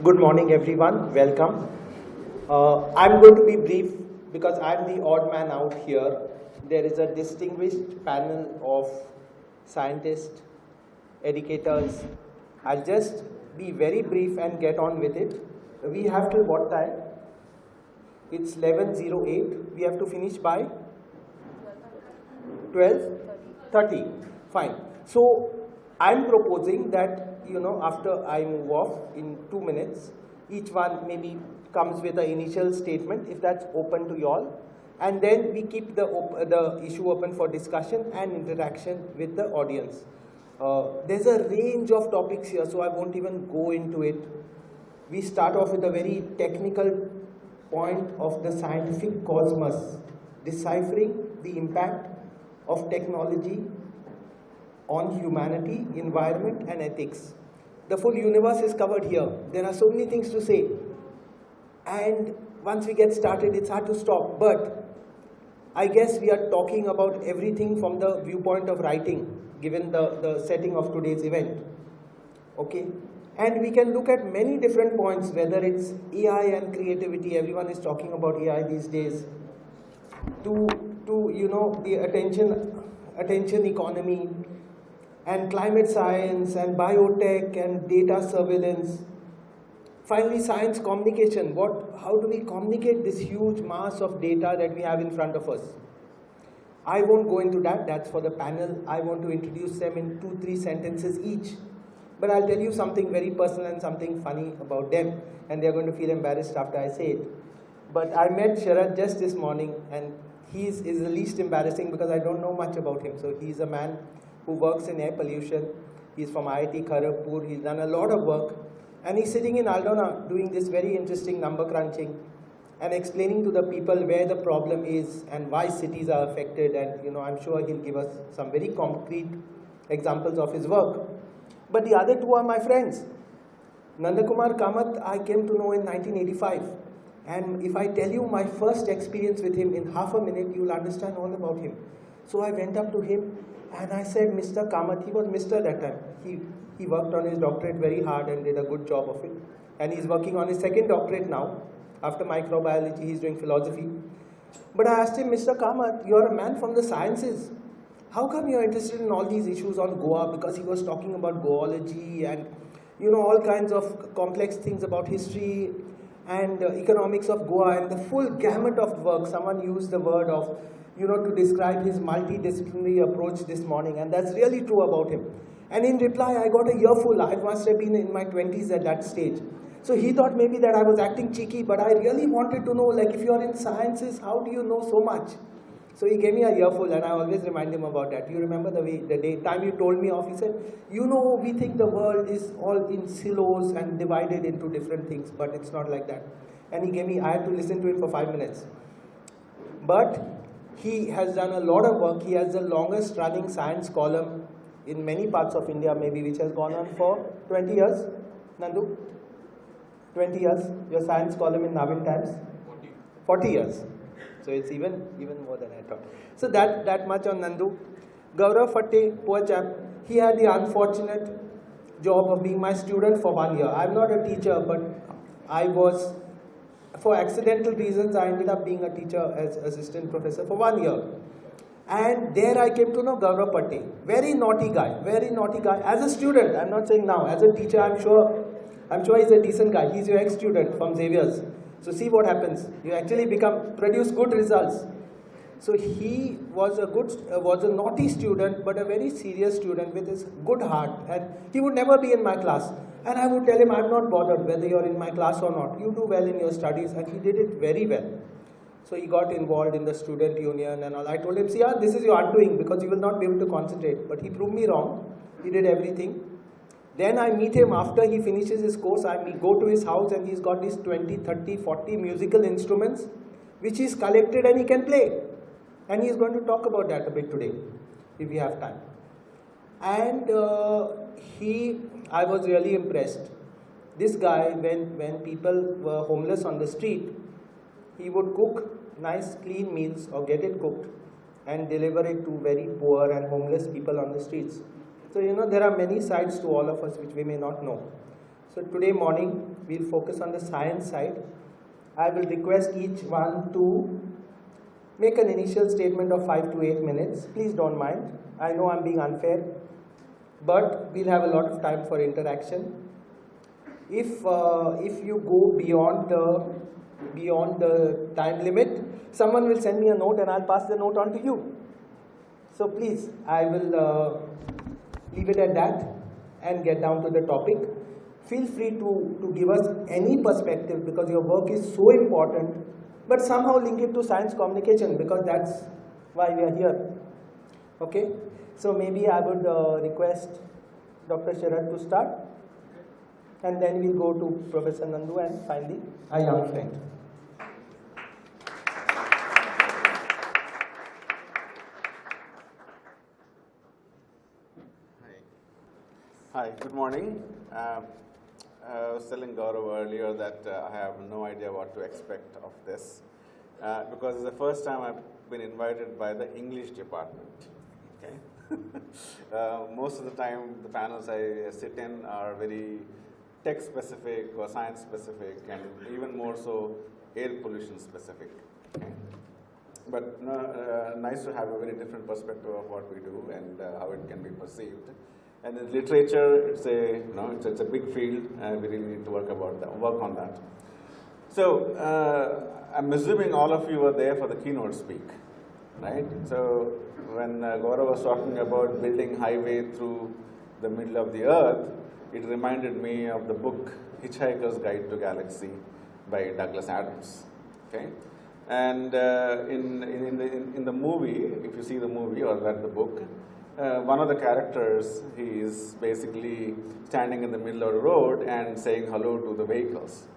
Good morning, everyone. Welcome. I'm going to be brief because I'm the odd man out here. There is a distinguished panel of scientists, educators. I'll just be very brief and get on with it. We have till what time? It's 11:08. We have to finish by 12:30. Fine. So I'm proposing that, after I move off in 2 minutes, each one maybe comes with an initial statement, if that's open to you all. And then we keep the issue open for discussion and interaction with the audience. There's a range of topics here, so I won't even go into it. We start off with a very technical point of the scientific cosmos, deciphering the impact of technology on humanity, environment, and ethics. The full universe is covered here. There are so many things to say. And once we get started, it's hard to stop. But I guess we are talking about everything from the viewpoint of writing, given the setting of today's event. Okay? And we can look at many different points, whether it's AI and creativity. Everyone is talking about AI these days. To the attention economy, and climate science, and biotech, and data surveillance. Finally, science communication. How do we communicate this huge mass of data that we have in front of us? I won't go into that. That's for the panel. I want to introduce them in 2-3 sentences each. But I'll tell you something very personal and something funny about them. And they're going to feel embarrassed after I say it. But I met Sarath just this morning, and he is the least embarrassing because I don't know much about him. So he's a man who works in air pollution. He's from IIT Kharagpur. He's done a lot of work. And he's sitting in Aldona doing this very interesting number crunching and explaining to the people where the problem is and why cities are affected. And I'm sure he'll give us some very concrete examples of his work. But the other two are my friends. Nandkumar Kamat I came to know in 1985. And if I tell you my first experience with him in half a minute, you'll understand all about him. So I went up to him and I said, Mr. Kamat, he was Mr. that time. He worked on his doctorate very hard and did a good job of it. And he's working on his second doctorate now. After microbiology, he's doing philosophy. But I asked him, Mr. Kamat, you're a man from the sciences. How come you're interested in all these issues on Goa? Because he was talking about goology and, all kinds of complex things about history and economics of Goa and the full gamut of work. Someone used the word of, to describe his multidisciplinary approach this morning, and that's really true about him. And in reply, I got a earful. I must have been in my 20s at that stage. So he thought maybe that I was acting cheeky, but I really wanted to know, if you're in sciences, how do you know so much? So he gave me a earful, and I always remind him about that. You remember the time you told me off, he said, we think the world is all in silos and divided into different things, but it's not like that. And I had to listen to it for 5 minutes. But he has done a lot of work. He has the longest running science column in many parts of India, maybe, which has gone on for 20 years. Nandu? 20 years, your science column in Navin Times? 40 years. So it's even more than I thought. So that much on Nandu. Gaurav Padte, poor chap, he had the unfortunate job of being my student for 1 year. I'm not a teacher, but for accidental reasons, I ended up being a teacher as assistant professor for 1 year. And there I came to know Gaurav Padte. Very naughty guy. As a student, I'm not saying now. As a teacher, I'm sure he's a decent guy. He's your ex-student from Xavier's. So see what happens. You actually produce good results. So he was a naughty student, but a very serious student with his good heart. And he would never be in my class. And I would tell him, I'm not bothered whether you're in my class or not. You do well in your studies. And he did it very well. So he got involved in the student union and all. I told him, this is your undoing because you will not be able to concentrate. But he proved me wrong. He did everything. Then I meet him after he finishes his course. I go to his house and he's got these 20, 30, 40 musical instruments which he's collected and he can play. And he's going to talk about that a bit today, if we have time. And I was really impressed. This guy, when people were homeless on the street, he would cook nice clean meals or get it cooked and deliver it to very poor and homeless people on the streets. So, there are many sides to all of us which we may not know. So today morning, we'll focus on the science side. I will request each one to make an initial statement of 5 to 8 minutes. Please don't mind. I know I'm being unfair, but we'll have a lot of time for interaction. If you go beyond the time limit, someone will send me a note and I'll pass the note on to you. So please, I will leave it at that and get down to the topic. Feel free to give us any perspective because your work is so important, but somehow link it to science communication because that's why we are here. Okay? So maybe I would request Dr. Sarath to start, and then we'll go to Professor Nandu and finally a young friend. Hi, good morning. I was telling Gaurav earlier that I have no idea what to expect of this because it's the first time I've been invited by the English department. Okay, most of the time the panels I sit in are very tech specific or science specific, and even more so air pollution specific. Okay. But nice to have a very different perspective of what we do and how it can be perceived. And in literature, it's a big field, and we really need to work on that. So I'm assuming all of you were there for the keynote speak, right? So when Gaurav was talking about building highway through the middle of the earth, it reminded me of the book Hitchhiker's Guide to Galaxy by Douglas Adams. Okay, and in the movie, if you see the movie or read the book. One of the characters, he is basically standing in the middle of the road and saying hello to the vehicles.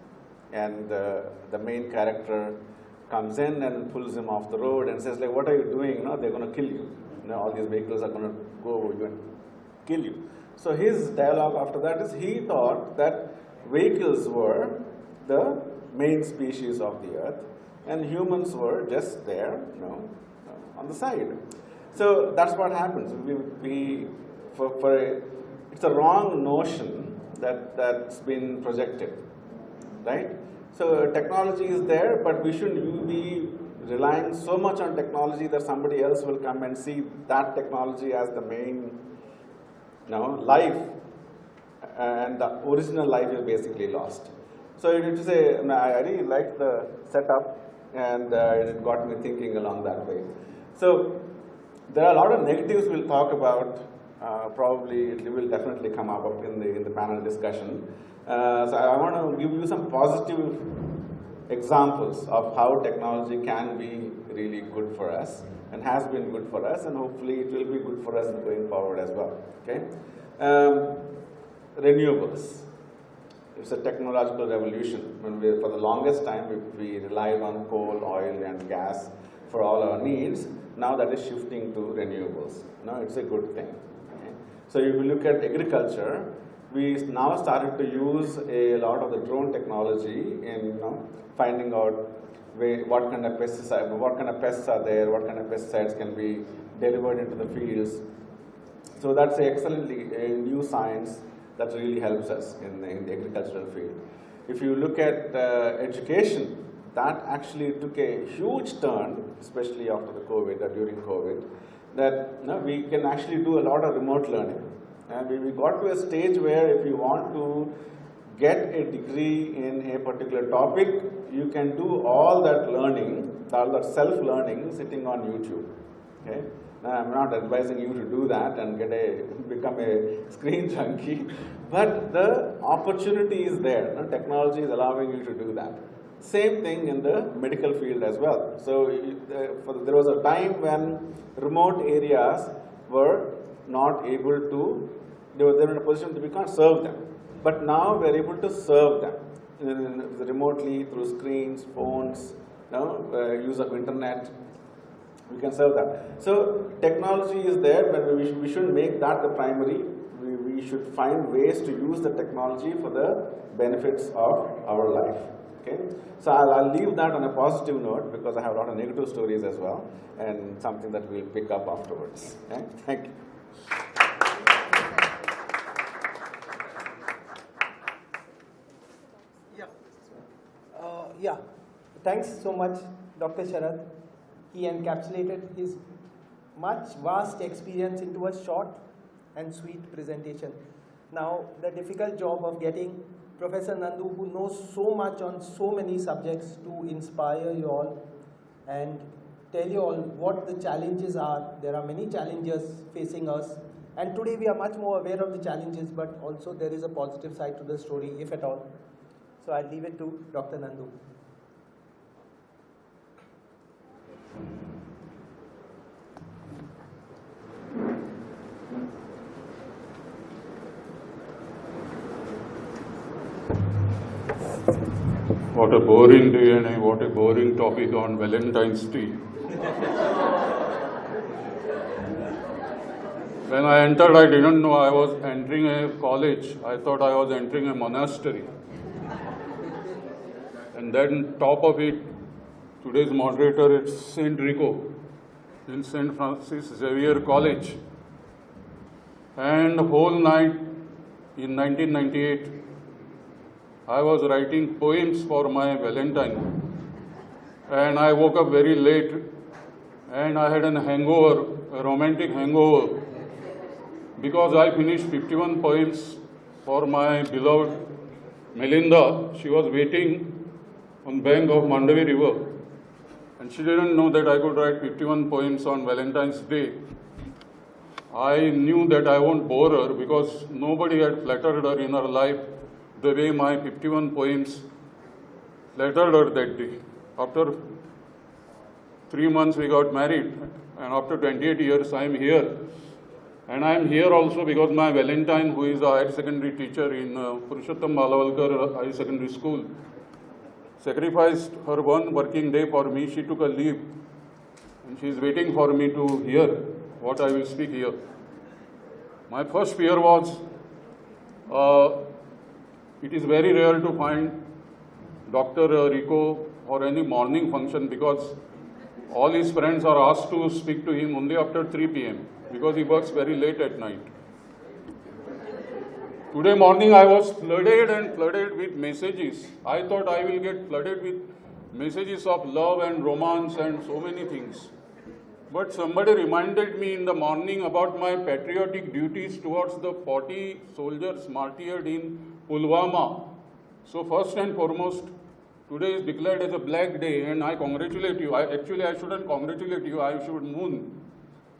And the main character comes in and pulls him off the road and says, like, what are you doing? No, they're going to kill you. All these vehicles are going to go over you and kill you. So his dialogue after that is he thought that vehicles were the main species of the earth and humans were just there, on the side. So that's what happens. It's a wrong notion that's been projected, right? So technology is there, but we shouldn't be relying so much on technology that somebody else will come and see that technology as the main, life, and the original life is basically lost. So you need to say, I really like the setup, and it got me thinking along that way. So there are a lot of negatives we'll talk about. Probably it will definitely come up in the panel discussion. So I want to give you some positive examples of how technology can be really good for us and has been good for us, and hopefully it will be good for us going forward as well. Okay, renewables. It's a technological revolution. For the longest time we relied on coal, oil, and gas for all our needs. Now that is shifting to renewables. It's a good thing. Okay? So if you look at agriculture, we now started to use a lot of the drone technology in finding out what kind of pests are there, what kind of pesticides can be delivered into the fields. So that's excellently a new science that really helps us in the agricultural field. If you look at education, that actually took a huge turn, especially after the COVID or during COVID, that we can actually do a lot of remote learning. And we got to a stage where if you want to get a degree in a particular topic, you can do all that learning, all that self-learning sitting on YouTube. Okay? Now, I'm not advising you to do that and become a screen junkie, but the opportunity is there. Technology is allowing you to do that. Same thing in the medical field as well. So there was a time when remote areas were not able to, they were in a position that we can't serve them. But now we're able to serve them remotely through screens, phones, use of internet. We can serve them. So technology is there, but we shouldn't make that the primary. We should find ways to use the technology for the benefits of our life. Okay? So I'll leave that on a positive note because I have a lot of negative stories as well, and something that we'll pick up afterwards. Okay? Thank you. Yeah, thanks so much, Dr. Sarath. He encapsulated his much vast experience into a short and sweet presentation. Now, the difficult job of getting Professor Nandu, who knows so much on so many subjects, to inspire you all and tell you all what the challenges are. There are many challenges facing us, and today we are much more aware of the challenges, but also there is a positive side to the story, if at all. So I'll leave it to Dr. Nandu. What a boring day and what a boring topic on Valentine's Day. When I entered, I didn't know I was entering a college. I thought I was entering a monastery. And then top of it, today's moderator is St. Rico in St. Francis Xavier College. And whole night in 1998, I was writing poems for my Valentine. And I woke up very late and I had a hangover, a romantic hangover, because I finished 51 poems for my beloved Melinda. She was waiting on bank of Mandavi River, and she didn't know that I could write 51 poems on Valentine's Day. I knew that I won't bore her because nobody had flattered her in her life the way my 51 poems flattered her that day. After 3 months we got married, and after 28 years I am here. And I am here also because my Valentine, who is a higher secondary teacher in Purushottam Balavalkar High Secondary School, sacrificed her one working day for me. She took a leave and she is waiting for me to hear what I will speak here. My first fear was, it is very rare to find Dr. Rico or any morning function because all his friends are asked to speak to him only after 3 p.m. because he works very late at night. Today morning I was flooded with messages. I thought I will get flooded with messages of love and romance and so many things. But somebody reminded me in the morning about my patriotic duties towards the 40 soldiers martyred in Pulwama. So first and foremost, today is declared as a black day and I congratulate you. I shouldn't congratulate you, I should mourn.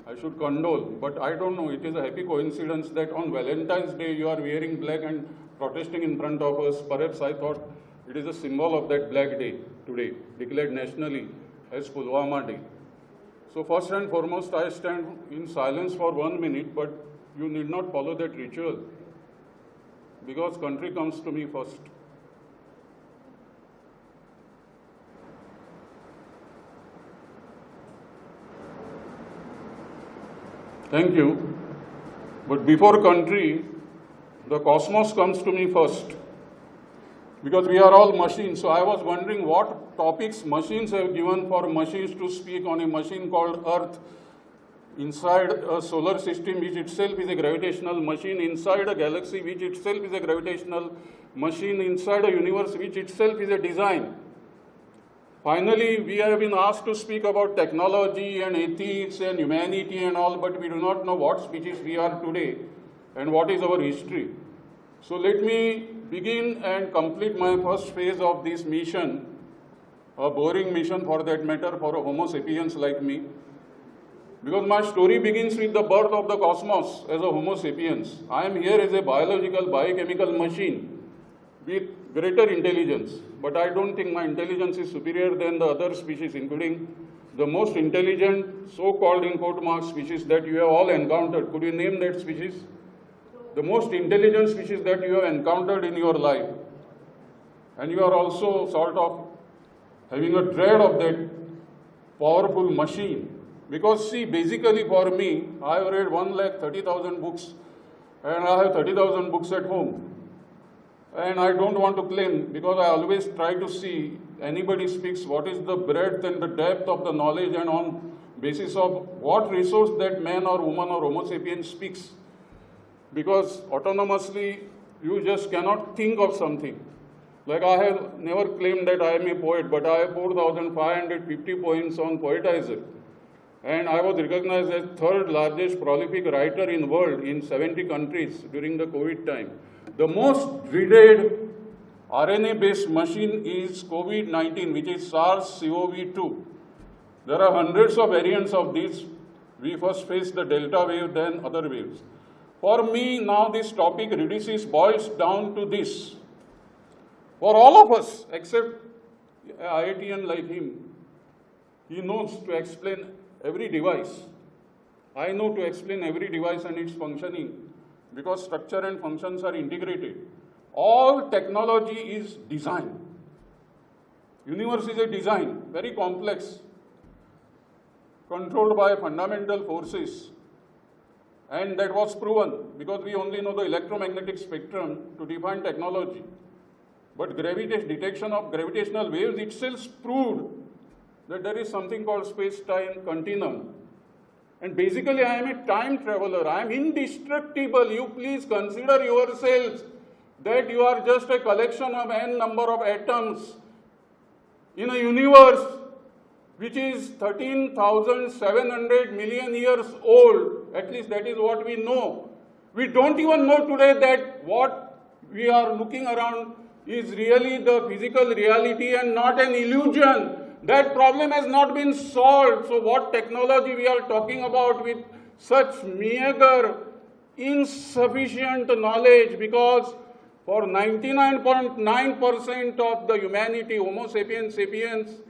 I should condole, but I don't know, it is a happy coincidence that on Valentine's Day you are wearing black and protesting in front of us. Perhaps I thought it is a symbol of that black day today, declared nationally as Pulwama Day. So first and foremost, I stand in silence for 1 minute, but you need not follow that ritual because country comes to me first. Thank you. But before country, the cosmos comes to me first. Because we are all machines. So I was wondering what topics machines have given for machines to speak on a machine called Earth inside a solar system which itself is a gravitational machine, inside a galaxy which itself is a gravitational machine, inside a universe which itself is a design. Finally, we have been asked to speak about technology and ethics and humanity and all, but we do not know what species we are today and what is our history. So let me begin and complete my first phase of this mission, a boring mission for that matter for a Homo sapiens like me, because my story begins with the birth of the cosmos as a Homo sapiens. I am here as a biological, biochemical machine with greater intelligence, but I don't think my intelligence is superior than the other species, including the most intelligent, so-called in quote marks species that you have all encountered. Could you name that species? The most intelligent species that you have encountered in your life. And you are also sort of having a dread of that powerful machine. Because see, basically for me, I have read 1,30,000 books and I have 30,000 books at home. And I don't want to claim, because I always try to see anybody speaks what is the breadth and the depth of the knowledge and on basis of what resource that man or woman or Homo sapien speaks. Because autonomously, you just cannot think of something. Like I have never claimed that I am a poet, but I have 4,550 poems on Poetizer. And I was recognized as third largest prolific writer in the world in 70 countries during the COVID time. The most dreaded RNA-based machine is COVID-19, which is SARS-CoV-2. There are hundreds of variants of this. We first faced the Delta wave, then other waves. For me, now this topic boils down to this. For all of us, except an IITian like him, he knows to explain every device. I know to explain every device and its functioning because structure and functions are integrated. All technology is design. Universe is a design, very complex, controlled by fundamental forces. And that was proven because we only know the electromagnetic spectrum to define technology. But detection of gravitational waves itself proved that there is something called space-time continuum. And basically, I am a time traveler. I am indestructible. You please consider yourselves that you are just a collection of n number of atoms in a universe which is 13,700 million years old. At least that is what we know. We don't even know today that what we are looking around is really the physical reality and not an illusion. That problem has not been solved. So what technology we are talking about with such meager, insufficient knowledge, because for 99.9% of the humanity, Homo sapiens sapiens,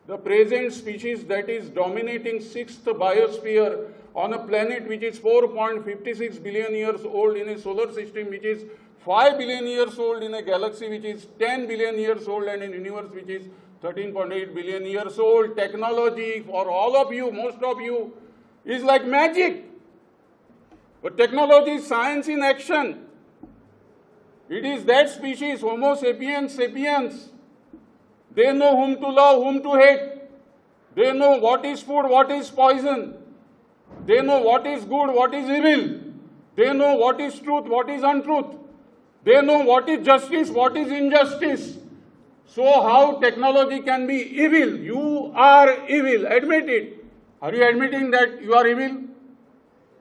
the present species that is dominating sixth biosphere on a planet which is 4.56 billion years old in a solar system which is 5 billion years old, in a galaxy which is 10 billion years old, and in a universe which is 13.8 billion years old. Technology for all of you, most of you, is like magic. But technology is science in action. It is that species, Homo sapiens sapiens. They know whom to love, whom to hate. They know what is food, what is poison. They know what is good, what is evil. They know what is truth, what is untruth. They know what is justice, what is injustice. So how technology can be evil? You are evil. Admit it. Are you admitting that you are evil?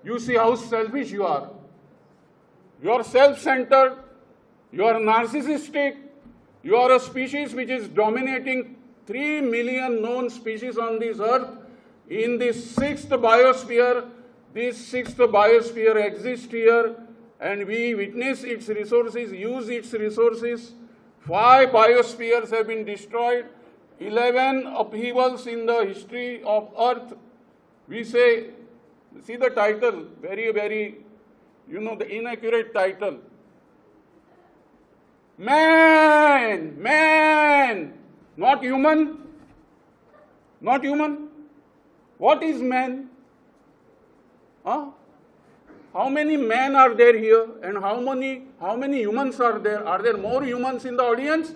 You see how selfish you are. You are self-centered. You are narcissistic. You are a species which is dominating 3 million known species on this earth. In this sixth biosphere, this sixth biosphere exists here, and we witness its resources, use its resources. 5 biospheres have been destroyed, 11 upheavals in the history of Earth. We say, see the title, very, the inaccurate title. Man, not human, not human. What is man? Huh? How many men are there here, and how many humans are there? Are there more humans in the audience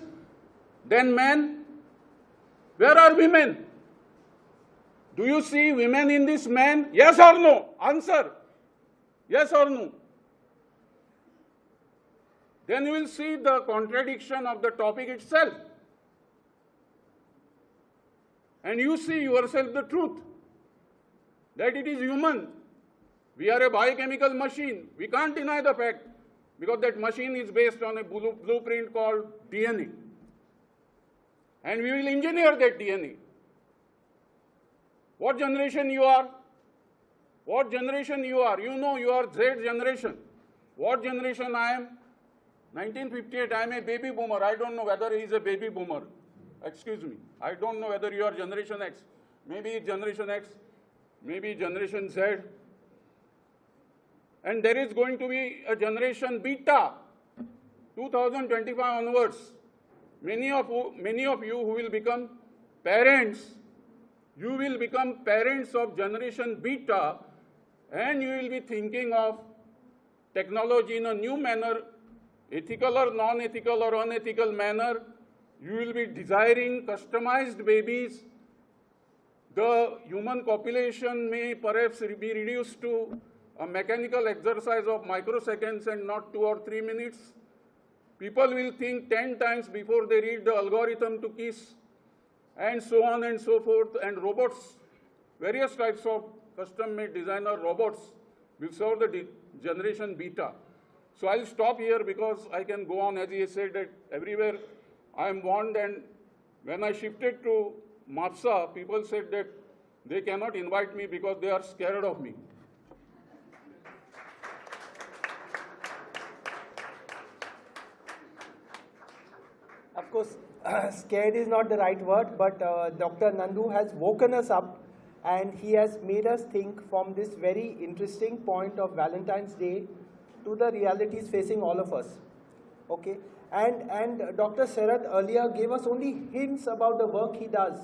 than men? Where are women? Do you see women in this man? Yes or no? Answer. Yes or no? Then you will see the contradiction of the topic itself. And you see yourself the truth, that it is human. We are a biochemical machine. We can't deny the fact, because that machine is based on a blueprint called DNA. And we will engineer that DNA. What generation you are? What generation you are? You know you are Z generation. What generation I am? 1958, I am a baby boomer. I don't know whether he is a baby boomer. Excuse me. I don't know whether you are generation X. Maybe it's generation X. Maybe generation Z. And there is going to be a generation beta, 2025 onwards. Many of you who will become parents, you will become parents of generation beta, and you will be thinking of technology in a new manner, ethical or non-ethical or unethical manner. You will be desiring customized babies. The human population may perhaps be reduced to a mechanical exercise of microseconds and not 2 or 3 minutes. People will think 10 times before they read the algorithm to kiss, and so on and so forth. And robots, various types of custom-made designer robots will serve the generation beta. So I'll stop here because I can go on, as he said, that everywhere I am warned. And when I shifted to Mapusa, people said that they cannot invite me because they are scared of me. Of course, scared is not the right word, but Dr. Nandu has woken us up and he has made us think from this very interesting point of Valentine's Day to the realities facing all of us. Okay? And Dr. Sarath earlier gave us only hints about the work he does.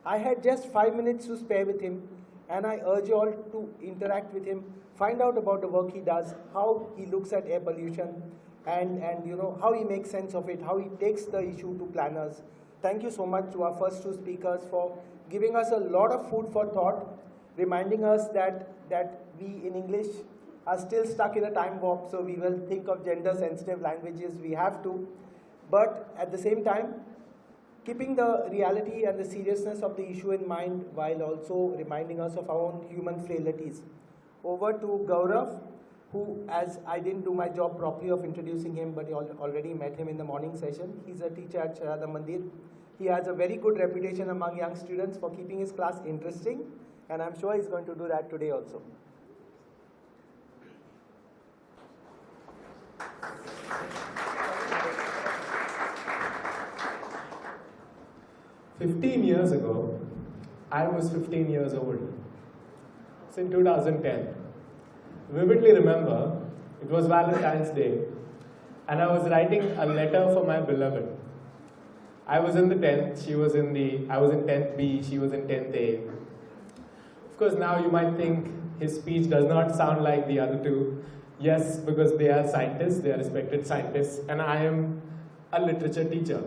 I had just 5 minutes to spare with him, and I urge you all to interact with him, find out about the work he does, how he looks at air pollution, and you know, how he makes sense of it, how he takes the issue to planners. Thank you so much to our first two speakers for giving us a lot of food for thought, reminding us that we in English are still stuck in a time warp, so we will think of gender-sensitive languages, we have to. But at the same time, keeping the reality and the seriousness of the issue in mind while also reminding us of our own human frailties. Over to Gaurav, who, as I didn't do my job properly of introducing him, but you already met him in the morning session. He's a teacher at Sharada Mandir. He has a very good reputation among young students for keeping his class interesting, and I'm sure he's going to do that today also. "15 years ago, I was 15 years old. It's in 2010. Vividly remember, it was Valentine's Day, and I was writing a letter for my beloved. I was in the 10th, I was in 10th B, she was in 10th A. Of course, now you might think his speech does not sound like the other two. Yes, because they are scientists, they are respected scientists, and I am a literature teacher.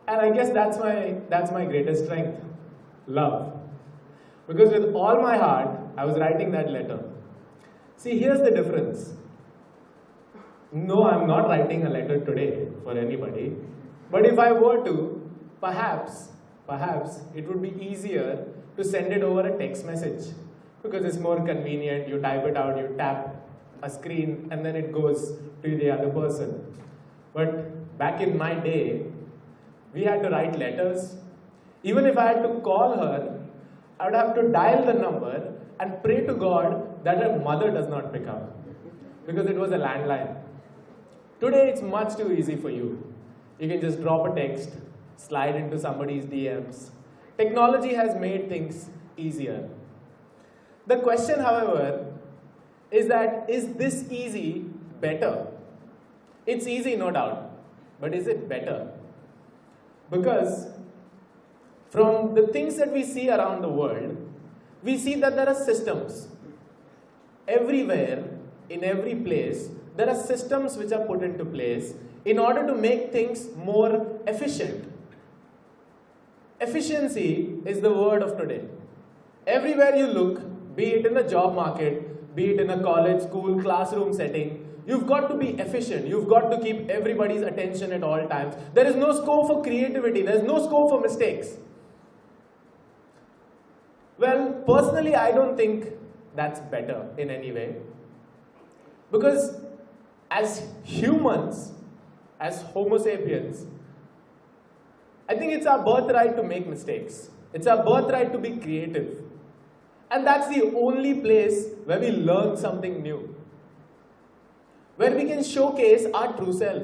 And I guess that's my greatest strength, love. Because with all my heart, I was writing that letter. See, here's the difference. No, I'm not writing a letter today for anybody. But if I were to, perhaps it would be easier to send it over a text message. Because it's more convenient, you type it out, you tap a screen, and then it goes to the other person. But back in my day, we had to write letters. Even if I had to call her, I would have to dial the number and pray to God that her mother does not pick up, because it was a landline. Today it's much too easy for you. You can just drop a text, slide into somebody's DMs. Technology has made things easier. The question, however, is this easy better? It's easy, no doubt, but is it better? Because from the things that we see around the world, we see that there are systems. Everywhere, in every place, there are systems which are put into place in order to make things more efficient. Efficiency is the word of today. Everywhere you look, be it in the job market, be it in a college, school, classroom setting, you've got to be efficient. You've got to keep everybody's attention at all times. There is no scope for creativity. There is no scope for mistakes. Well, personally, I don't think that's better in any way. Because as humans, as Homo sapiens, I think it's our birthright to make mistakes. It's our birthright to be creative. And that's the only place where we learn something new, where we can showcase our true self.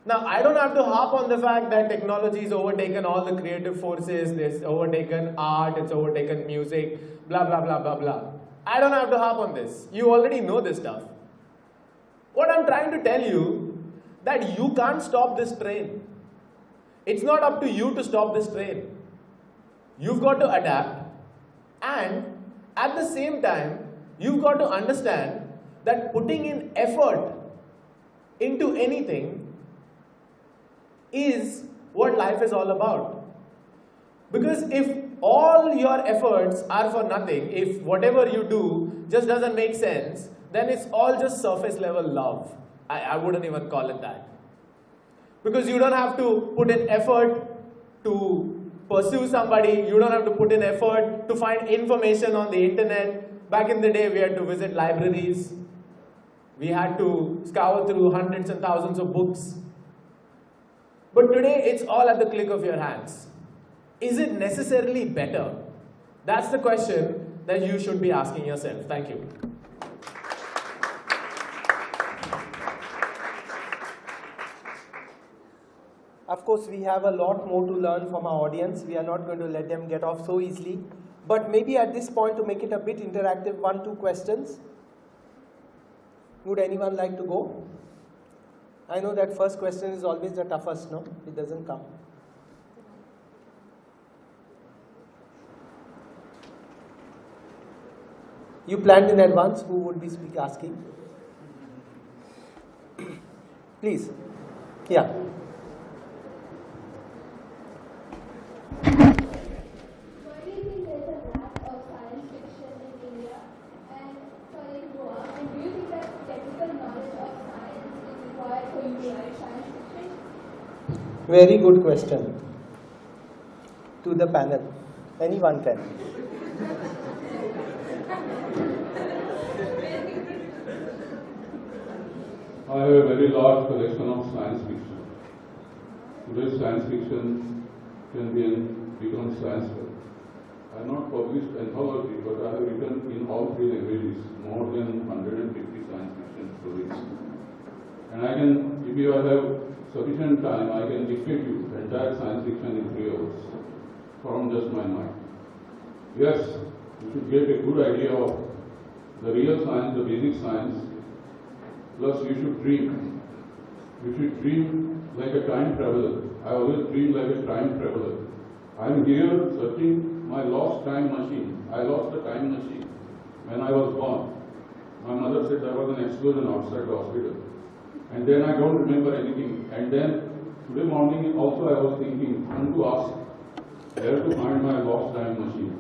Now, I don't have to harp on the fact that technology has overtaken all the creative forces, it's overtaken art, it's overtaken music, blah, blah, blah, blah, blah. I don't have to harp on this. You already know this stuff. What I'm trying to tell you, that you can't stop this train. It's not up to you to stop this train. You've got to adapt, and at the same time, you've got to understand that putting in effort into anything is what life is all about. Because if all your efforts are for nothing, if whatever you do just doesn't make sense, then it's all just surface level love. I wouldn't even call it that. Because you don't have to put in effort to pursue somebody, you don't have to put in effort to find information on the internet. Back in the day, we had to visit libraries. We had to scour through hundreds and thousands of books. But today, it's all at the click of your hands. Is it necessarily better? That's the question that you should be asking yourself. Thank you. Of course, we have a lot more to learn from our audience. We are not going to let them get off so easily. But maybe at this point, to make it a bit interactive, 1-2 questions. Would anyone like to go? I know that first question is always the toughest, no? It doesn't come. You planned in advance who would be asking? Please. Yeah. Why do you think there's a lack of science fiction in India and sorry, Goa? And do you think that technical knowledge of science is required for you to write science fiction? Very good question. To the panel. Anyone can. I have a very large collection of science fiction. Today's science fiction can become science fiction. I have not published anthology, but I have written in all 3 languages more than 150 science fiction stories. And I can, if you have sufficient time, I can dictate you entire science fiction in 3 hours from just my mind. Yes, you should get a good idea of the real science, the basic science. Plus, you should dream. You should dream like a time traveler. I always dream like a time traveler. I am here searching my lost time machine. I lost the time machine when I was born. My mother said there was an explosion outside the hospital. And then I don't remember anything. And then today morning also I was thinking, I'm to ask where to find my lost time machine.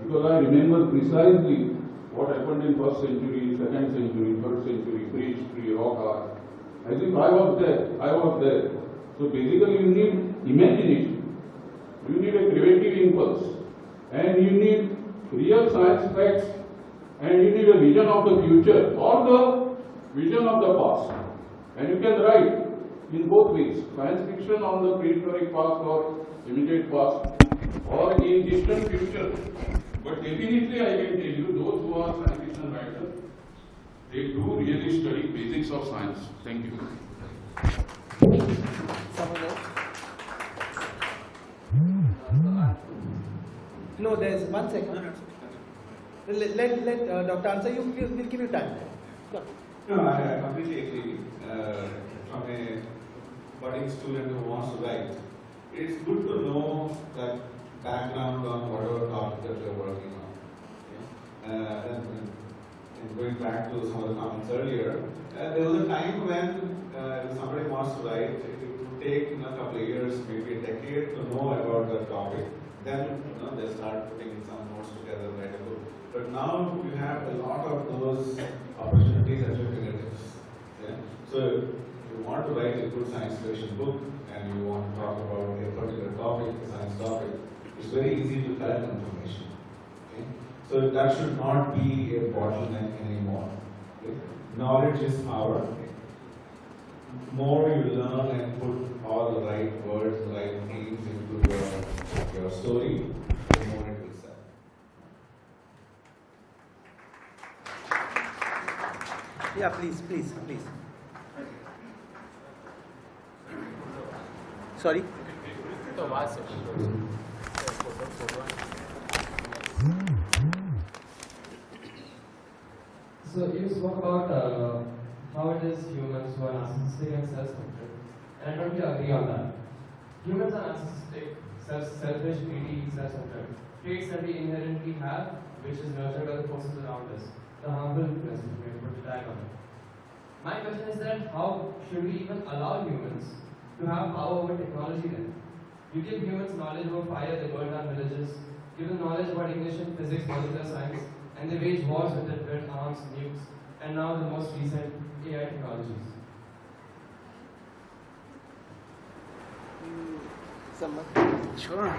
Because I remember precisely what happened in 1st century, 2nd century, 3rd century, prehistory, rock art. As if I was there. So basically you need imagination, you need a creative impulse, and you need real science facts, and you need a vision of the future or the vision of the past. And you can write in both ways, science fiction on the prehistoric past or immediate past, or in distant future. But definitely I can tell you, those who are science fiction writers, they do really study basics of science. Thank you. Someone else? No, there's 1 second. Let Dr. answer you. We'll give you time. No. No, I completely agree. From a budding student who wants to write, it's good to know that background on whatever topic that you're working on. Okay? And going back to some of the comments earlier, there was a time when if somebody wants to write, it would take a couple of years, maybe a decade to know about the topic. Then they start putting some notes together, write a book. But now you have a lot of those opportunities at your fingertips. Yeah? So if you want to write a good science fiction book and you want to talk about a particular topic, a science topic, it's very easy to collect information. Okay? So that should not be a bottleneck anymore. Okay? Knowledge is power. The more you learn and put all the right words, the right themes into your story, the more it will sell. Yeah, please. Sorry? So you spoke about how it is humans who are narcissistic and self-centered, and I totally agree on that. Humans are narcissistic, selfish, greedy, self-centered, traits that we inherently have, which is nurtured by the forces around us, the harmful influences we put a tag on it. My question is that how should we even allow humans to have power over technology then? You give humans knowledge about fire, they burn down villages, give them knowledge about ignition, physics, molecular science, and they wage wars with it, build arms, nukes, and now the most recent AI technologies. Someone? Sure.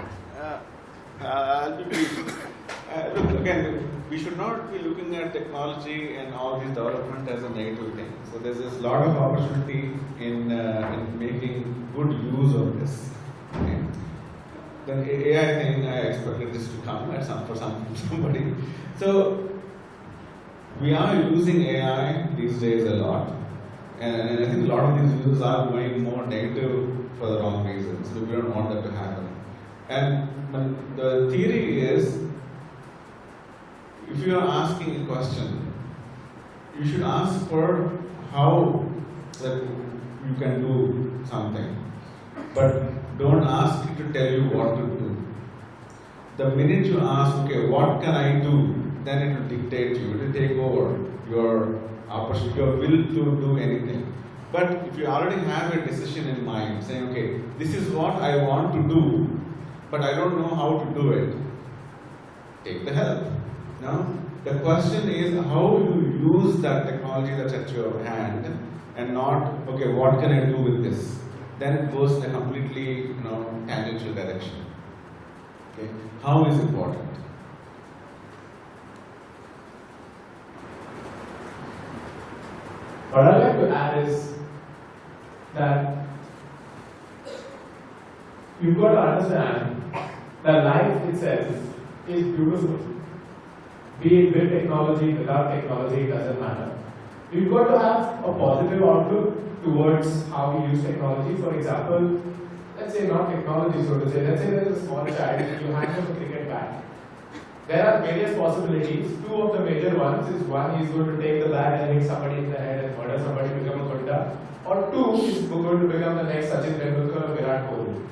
I'll be brief. Look, again, we should not be looking at technology and all this development as a negative thing. So there's this lot of opportunity in making good use of this. Okay. Then AI thing, I expected this to come at somebody. So we are using AI these days a lot, and I think a lot of these users are going more negative for the wrong reasons. So we don't want that to happen. And the theory is, if you are asking a question, you should ask for how that you can do something, but don't ask it to tell you what to do. The minute you ask, okay, what can I do, then it will dictate you. It will take over your opportunity, your will to do anything. But if you already have a decision in mind, saying, okay, this is what I want to do, but I don't know how to do it, take the help. Now, the question is how you use that technology that's at your hand, and not, okay, what can I do with this? Then it goes in a completely, tangential direction. Okay, how is important? What I'd like to add is that you've got to understand that life itself is beautiful. Be it with technology, without technology, it doesn't matter. You've got to have a positive outlook towards how we use technology. For example, let's say not technology, so to say, let's say there's a small child and you hand him a cricket bat. There are various possibilities. Two of the major ones is one, he's going to take the bat and hit somebody in the head and murder somebody, become a gunda. Or two, he's going to become the next Sachin Tendulkar or Virat Kohli.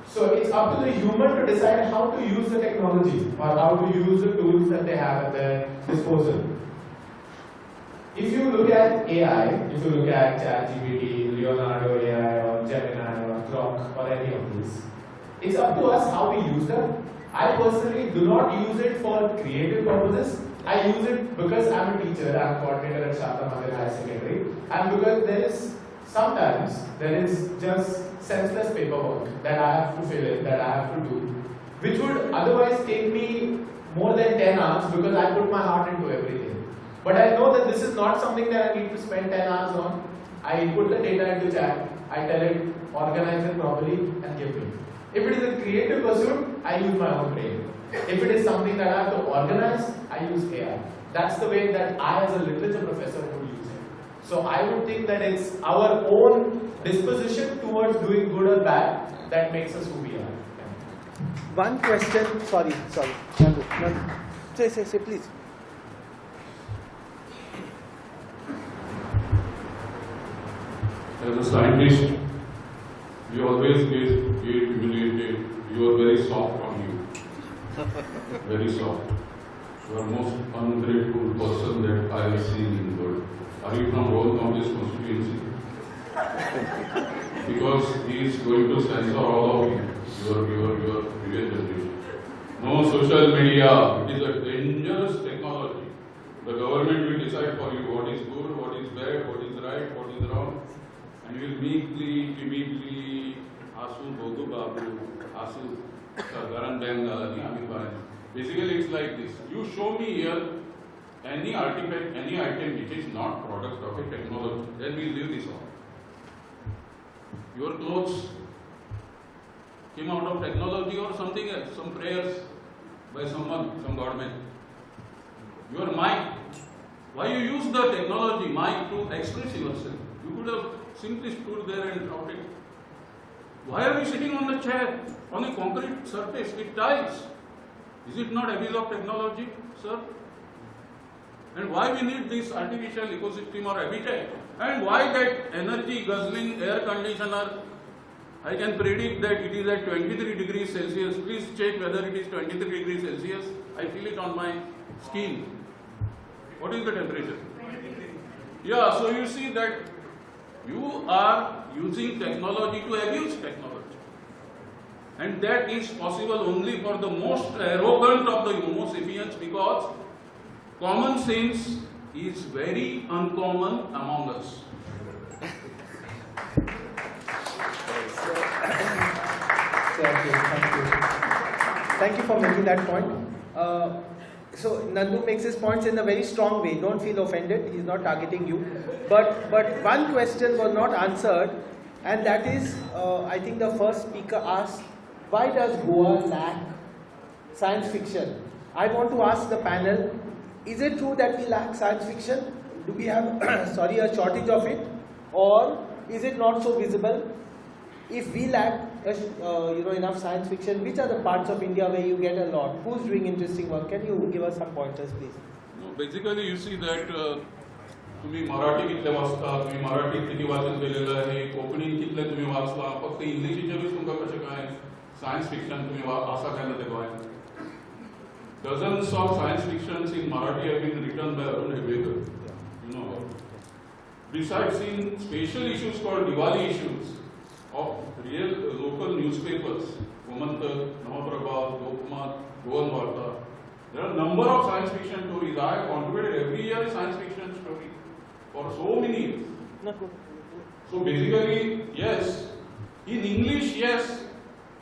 So it's up to the human to decide how to use the technology or how to use the tools that they have at their disposal. If you look at AI, if you look at ChatGPT, Leonardo AI or Gemini or Grok or any of these, it's up to us how we use them. I personally do not use it for creative purposes. I use it because I'm a teacher, I'm a coordinator at Sharda Mandir Higher Secondary, and because sometimes there is just senseless paperwork that I have to fill in, that I have to do, which would otherwise take me more than 10 hours because I put my heart into everything. But I know that this is not something that I need to spend 10 hours on. I put the data into chat, I tell it, organize it properly, and give me. If it is a creative pursuit, I use my own brain. If it is something that I have to organize, I use AI. That's the way that I, as a literature professor, would use it. So I would think that it's our own disposition towards doing good or bad that makes us who we are. One question, sorry. Nandu. Say, please. As a scientist, you always get humiliated. You are very soft on you. Very soft. You are most ungrateful person that I have seen in the world. Are you from Royal Congress constituency? Because he is going to censor all of you, your previous generation. No social media. It is a dangerous technology. The government will decide for you what is good, what is bad, what is right, what is wrong. And you will meekly, timidly, Asu, Bogu Babu, Asu, Sadaran Bengal, basically it's like this. You show me here any artifact, any item which is not product of a technology, then we leave this off. Your clothes came out of technology or something else, some prayers by someone, some government. Your mic, why you use the technology mic to express yourself? You could have simply stood there and shouted. Why are we sitting on the chair, on a concrete surface with tiles? Is it not abuse of technology, sir? And why we need this artificial ecosystem or habitat? And why that energy guzzling air conditioner? I can predict that it is at 23 degrees Celsius. Please check whether it is 23 degrees Celsius. I feel it on my skin. What is the temperature? Yeah, so you see that you are using technology to abuse technology. And that is possible only for the most arrogant of the Homo sapiens, because common sense is very uncommon among us. So Okay, thank you. Thank you for making that point. So Nandu makes his points in a very strong way. Don't feel offended. He's not targeting you. But one question was not answered, and that is, I think the first speaker asked, why does Goa lack science fiction? I want to ask the panel, is it true that we lack science fiction? Do we have a shortage of it, or is it not so visible? If we lack enough science fiction, which are the parts of India where you get a lot? Who's doing interesting work? Can you give us some pointers, please? No, basically, you see that तुम्ही मराठी कितले वाचता, तुम्ही मराठी किती वाचन केलेलं आहे, कोंकणी कितले तुम्ही वाचला, फक्त इंग्लिशीचेरूच तुमकां कशें काय सायन्स फिक्शन तुम्ही आसा काय ना ते गोंयांत. Dozens of science fictions in Marathi have been written by Arun Hegwekar. You know. Besides, in special issues called Diwali issues of real local newspapers, Gomantak, Navaprabha, Lokmat, Goan Varta, there are a number of science fiction stories. I have contributed every year a science fiction story for so many years. So basically, yes, in English, yes,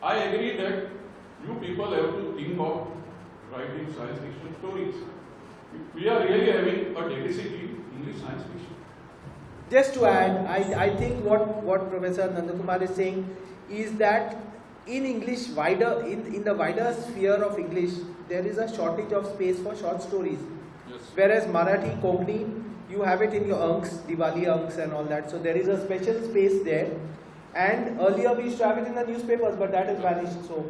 I agree that you people have to think of writing science fiction stories. We are really having a deficit in English science fiction. Just to add, I think what Professor Nandkumar is saying is that in English, in the wider sphere of English, there is a shortage of space for short stories. Yes. Whereas Marathi, Konkani, you have it in your Anks, Diwali Anks and all that. So there is a special space there. And earlier we used to have it in the newspapers, but that has vanished. So,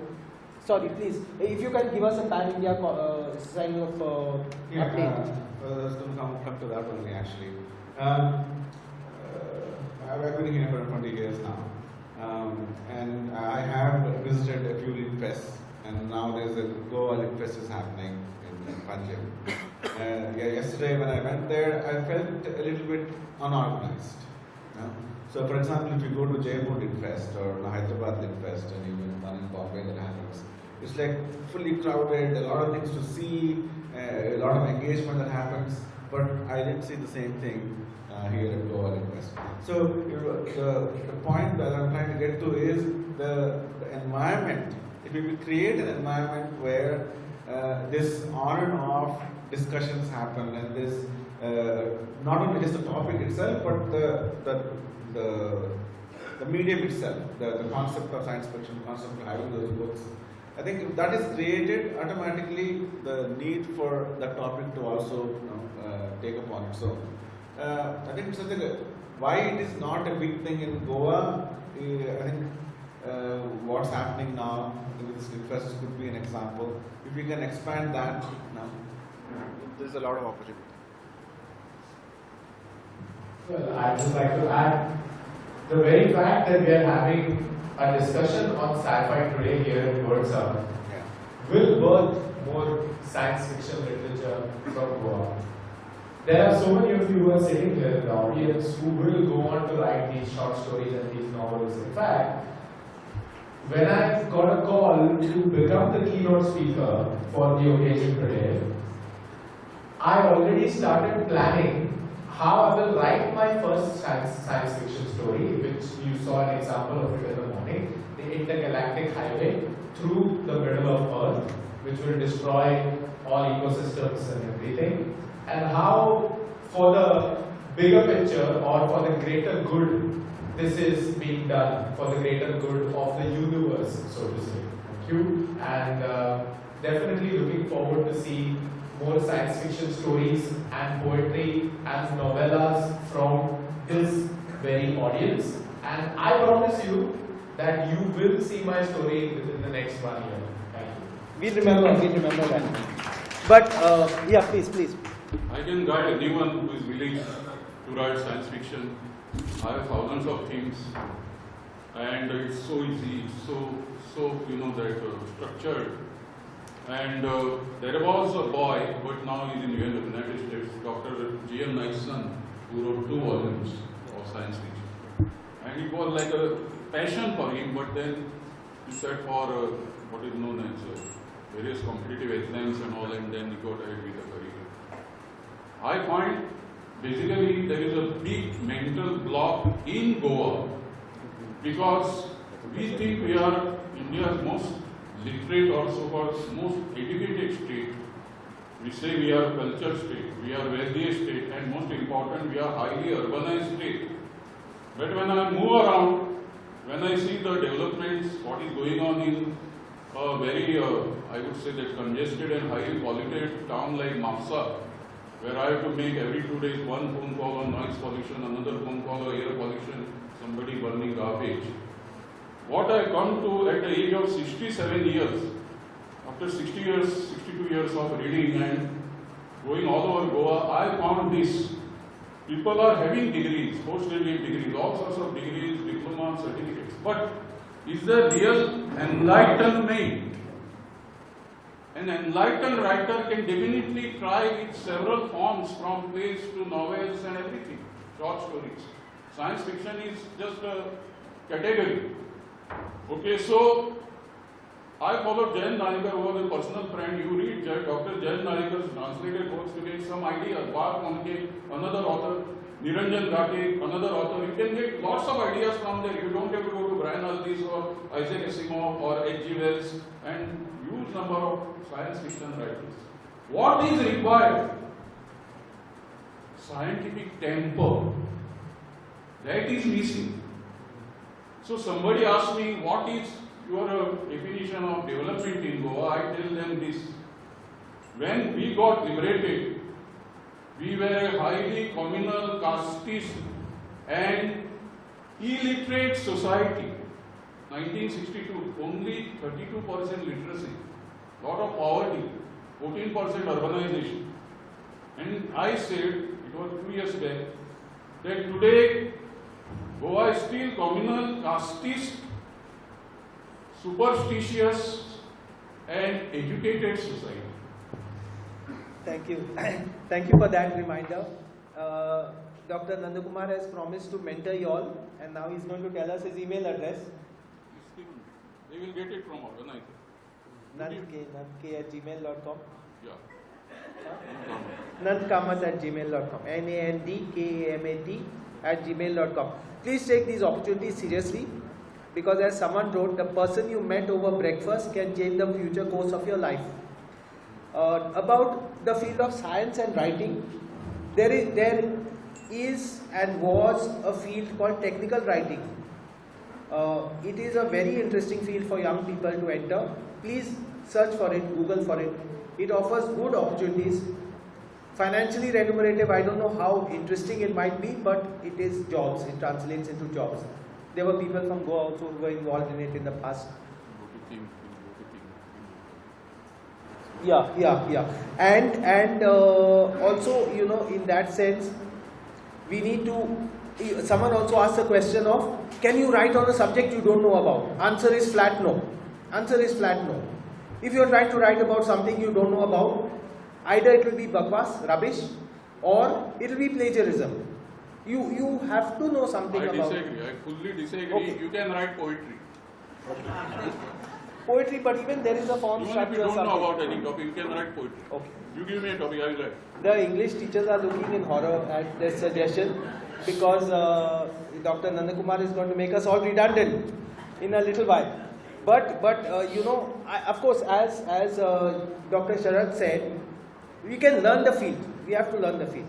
sorry, please, if you can give us a Pan India sign of update. I was going to come to that only actually. I've been here for 20 years now, and I have visited a few Lit Fests, and now there's a Goa Lit Fest is happening in Punjab. Yesterday when I went there, I felt a little bit unorganized. So for example, if you go to Jaipur Lit Fest or Hyderabad Lit Fest, and even one in Bombay that happens, it's like fully crowded, a lot of things to see, a lot of engagement that happens, but I didn't see the same thing here at Goa Lit Fest. So the point that I'm trying to get to is the environment. If we create an environment where this on and off discussions happen, and this not only just the topic itself, but the medium itself, the concept of science fiction, the concept of having those books. I think if that is created, automatically the need for that topic to also take upon it. So I think something why it is not a big thing in Goa. I think what's happening now with this Lit Fest could be an example. If we can expand that now, there's a lot of opportunity. Well, I'd just like to add, the very fact that we are having a discussion on sci-fi today here at WordsUp will birth more science fiction literature from Goa. There are so many of you who are sitting here in the audience who will go on to write these short stories and these novels. In fact, when I got a call to become the keynote speaker for the occasion today, I already started planning how I will write my first science fiction story, which you saw an example of it in the morning, the intergalactic highway through the middle of Earth, which will destroy all ecosystems and everything, and how for the bigger picture or for the greater good this is being done, for the greater good of the universe, so to say. Thank you. And definitely looking forward to see more science fiction stories and poetry and novellas from this very audience. And I promise you that you will see my story within the next 1 year. Thank you. We remember that. But yeah, please. I can guide anyone who is willing to write science fiction. I have thousands of themes, and it's so easy, so structured. And there was a boy, but now he's in the United States, Dr. G.M. Knight's son, who wrote 2 volumes of science fiction. And it was like a passion for him, but then he sat for what is known as various competitive exams and all, and then he got ahead with a career. I find basically there is a big mental block in Goa because We think we are India's most literate or so-called most educated state. We say we are a cultured state, we are wealthiest state, and most important, we are highly urbanized state. But when I move around, when I see the developments, what is going on in a very, I would say that congested and highly polluted town like Mapusa, where I have to make every 2 days one phone call on noise pollution, another phone call on air pollution, somebody burning garbage. What I come to at the age of 67 years, after 60 years, 62 years of reading and going all over Goa, I found this. People are having degrees, postgraduate degrees, all sorts of degrees, diploma, certificates. But is there real enlightenment? An enlightened writer can definitely try with several forms, from plays to novels and everything, short stories. Science fiction is just a category. Okay, so I followed Jayan Narikar, who was a personal friend. You read Dr. Jayan Narikar's translated works to get some ideas. Bar Konke, another author, Niranjan Ghate, another author. You can get lots of ideas from there. You don't have to go to Brian Aldiss or Isaac Asimov or H.G. Wells and huge number of science fiction writers. What is required? Scientific temper. That is missing. So somebody asked me, what is your definition of development in Goa? I tell them this. When we got liberated, we were a highly communal, casteist and illiterate society. 1962, only 32% literacy, lot of poverty, 14% urbanization. And I said, it was 2 years back, that today Goa is still communal, casteist, superstitious and educated society. Thank you. Thank you for that reminder. Dr. Nandkumar has promised to mentor you all, and now he's going to tell us his email address. They will get it from organized. Nandk@gmail.com. Yeah. Nandkamat@gmail.com. NANDKAMAT@gmail.com. Please take these opportunities seriously, because as someone wrote, the person you met over breakfast can change the future course of your life. About the field of science and writing, there is and was a field called technical writing. It is a very interesting field for young people to enter. Please search for it, Google for it. It offers good opportunities. Financially remunerative, I don't know how interesting it might be, but it is jobs. It translates into jobs. There were people from Goa also who were involved in it in the past. Yeah. And also, in that sense, we need to. Someone also asked the question of, can you write on a subject you don't know about? Answer is flat no. Answer is flat no. If you are trying to write about something you don't know about, either it will be bakwas, rubbish, or it will be plagiarism. You have to know something about it. I fully disagree. Okay. You can write poetry. Poetry, but even there is a form Even if structure. you don't know something. about any topic, you can write poetry. Okay. You give me a topic, I will write. The English teachers are looking in horror at this suggestion, because Dr. Nandkumar is going to make us all redundant in a little while. But of course, as Dr. Sarath said, we can learn the field. We have to learn the field.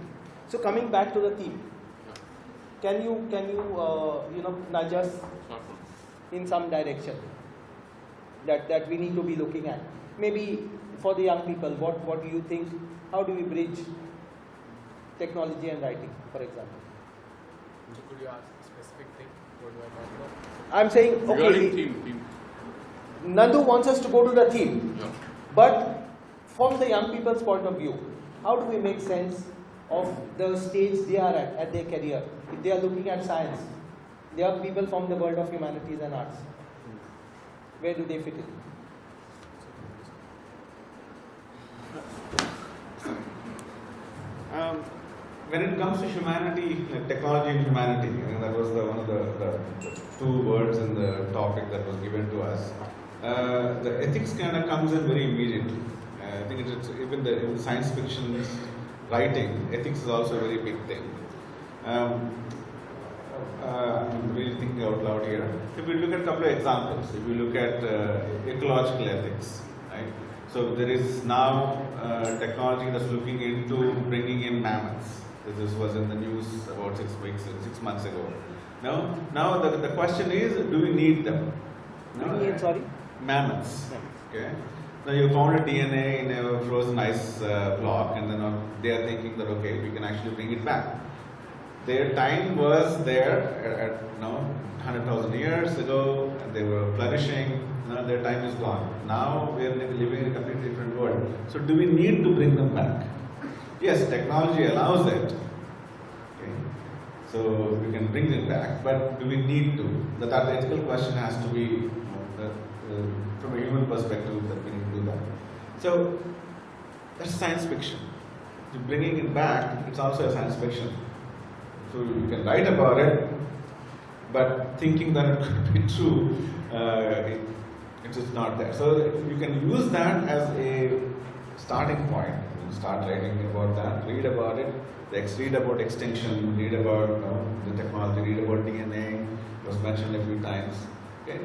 So coming back to the theme, can you nudge us in some direction that we need to be looking at? Maybe for the young people, what do you think? How do we bridge technology and writing, for example? So could you ask a specific thing? What do I talk about? I'm saying, Regarding okay, theme. Nandu wants us to go to the theme, Yeah. but from the young people's point of view, how do we make sense of the stage they are at their career? If they are looking at science, they are people from the world of humanities and arts. Where do they fit in? When it comes to humanity, technology and humanity, that was one of the two words in the topic that was given to us. The ethics kind of comes in very immediately. I think it's even in science fiction writing, ethics is also a very big thing. I'm really thinking out loud here. If we look at a couple of examples, if we look at ecological ethics, right? So there is now technology that's looking into bringing in mammoths. This was in the news about 6 months ago. Now the question is, do we need them? No? Sorry? Mammoths. Okay. Now you found a DNA in a frozen ice block, and then they are thinking that okay, we can actually bring it back. Their time was there at 100,000 years ago, and they were flourishing. Now their time is gone. Now we are living in a completely different world. So do we need to bring them back? Yes, technology allows it. Okay. So we can bring them back, but do we need to? That ethical question has to be from a human perspective that we need to do that. So that's science fiction. Bringing it back, it's also a science fiction. So you can write about it, but thinking that it could be true, it's just not there. So you can use that as a starting point. You start writing about that, read about it, read about extinction, read about the technology, read about DNA, it was mentioned a few times. Okay,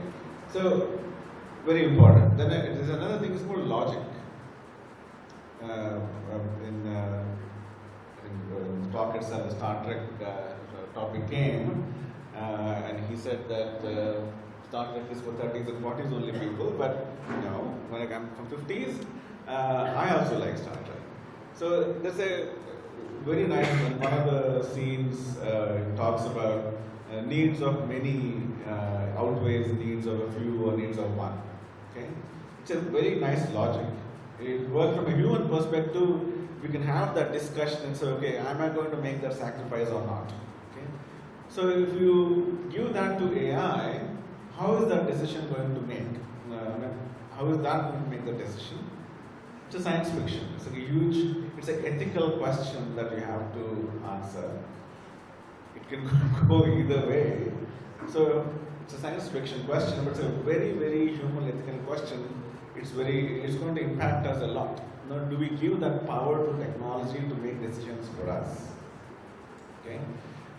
so very important. Then there's another thing, it's called logic. In the talk itself, the Star Trek topic came, and he said that Star Trek is for 30s and 40s only people, but when I come from 50s, I also like Star Trek. So there's a very nice one of the scenes talks about needs of many outweighs needs of a few or needs of one. Okay, it's a very nice logic. It works from a human perspective. We can have that discussion and say, okay, am I going to make that sacrifice or not? Okay, so if you give that to AI, how is that decision going to make? How is that going to make the decision? It's a science fiction. It's a it's an ethical question that you have to answer. It can go either way. So it's a science fiction question, but it's a very, very human ethical question. It's going to impact us a lot. Now, do we give that power to technology to make decisions for us? Okay.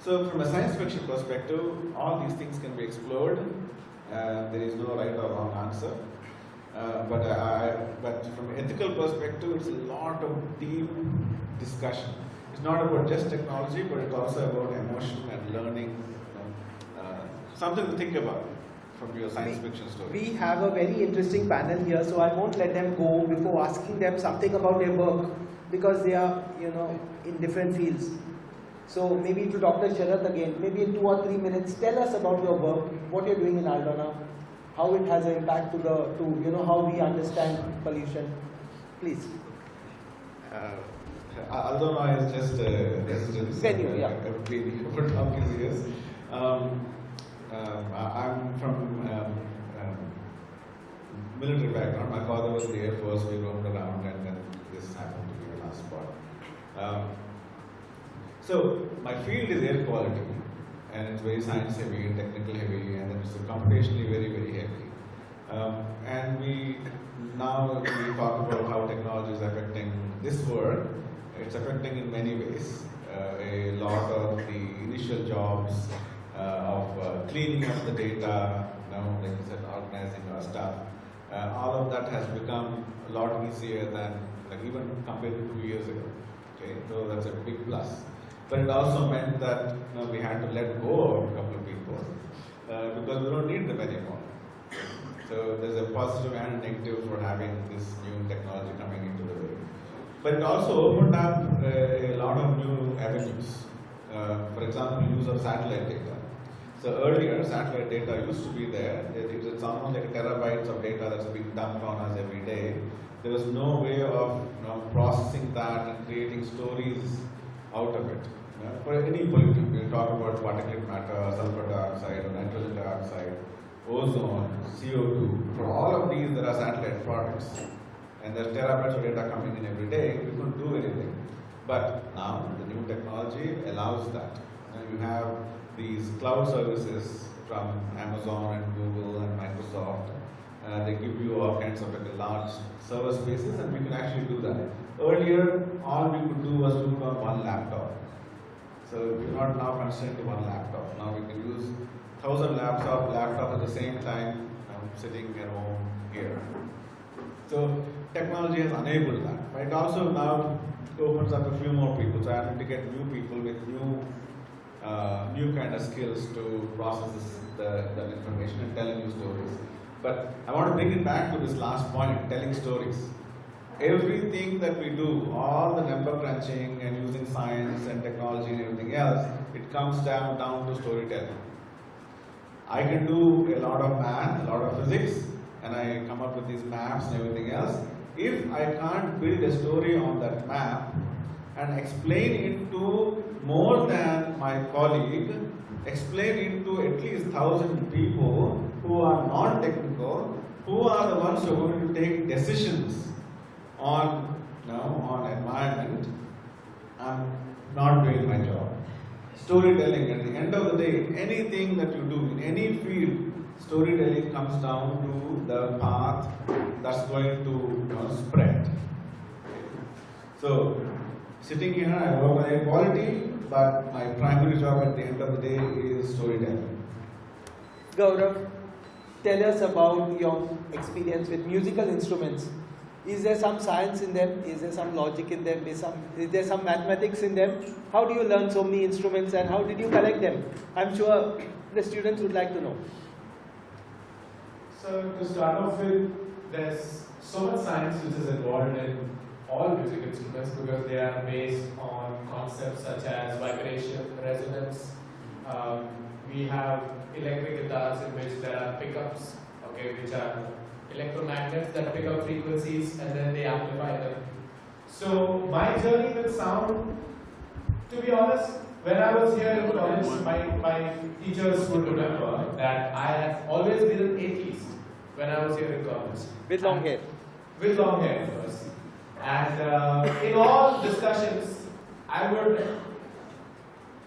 So from a science fiction perspective, all these things can be explored. There is no right or wrong answer. But from an ethical perspective, it's a lot of deep discussion. It's not about just technology, but it's also about emotion and learning. Something to think about from your science fiction story. We have a very interesting panel here, so I won't let them go before asking them something about their work, because they are, in different fields. So maybe to Dr. Sarath again, maybe in 2 or 3 minutes, tell us about your work, what you're doing in Aldona, how it has an impact to how we understand pollution. Please. Aldona is just a residence. Venue, yeah. I've been here for donkey's years. I'm from military background. My father was in the Air Force. We roamed around, and then this happened to be the last spot. So my field is air quality, and it's very science heavy and technical heavy, and then it's computationally very, very heavy. And we talk about how technology is affecting this work. It's affecting in many ways. A lot of the initial jobs of cleaning up the data, like you said, organizing our stuff. All of that has become a lot easier than even compared to 2 years ago. Okay, so that's a big plus. But it also meant that we had to let go of a couple of people because we don't need them anymore. So there's a positive and a negative for having this new technology coming into the way. But it also opened up a lot of new avenues. For example, use of satellite data. So earlier, satellite data used to be there. It's almost like terabytes of data that's being dumped on us every day. There was no way of processing that and creating stories out of it. For any pollutant, we talk about particulate matter, sulfur dioxide, or nitrogen dioxide, ozone, CO2. For all of these, there are satellite products. And there's terabytes of data coming in every day. We couldn't do anything. But now, the new technology allows that. You have these cloud services from Amazon and Google and Microsoft. They give you all kinds of large server spaces, and we can actually do that. Earlier, all we could do was do it on one laptop. So we're not now constrained to one laptop. Now we can use 1,000 laptop at the same time, sitting at home here. So technology has enabled that, but it also now opens up a few more people. So I need to get new people with new kind of skills to process the information and telling new stories. But I want to bring it back to this last point, telling stories. Everything that we do, all the number crunching and using science and technology and everything else, it comes down to storytelling. I can do a lot of math, a lot of physics, and I come up with these maps and everything else. If I can't build a story on that map and explain it to more than my colleague, explain it to at least 1,000 people who are non-technical, who are the ones who are going to take decisions on environment, I'm not doing my job. Storytelling, at the end of the day, anything that you do in any field, storytelling comes down to the path that's going to spread. So, sitting here, I work on air quality, but my primary job at the end of the day is storytelling. Gaurav, tell us about your experience with musical instruments. Is there some science in them? Is there some logic in them? Is there some mathematics in them? How do you learn so many instruments and how did you collect them? I'm sure the students would like to know. So to start off with, there's so much science which is involved in all music instruments because they are based on concepts such as vibration, resonance. We have electric guitars in which there are pickups, which are electromagnets that pick up frequencies and then they amplify them. So my journey with sound, to be honest, when I was here in college, my teachers would remember that I have always been an atheist when I was here in college. With long hair. With long hair, of course. And in all discussions, I would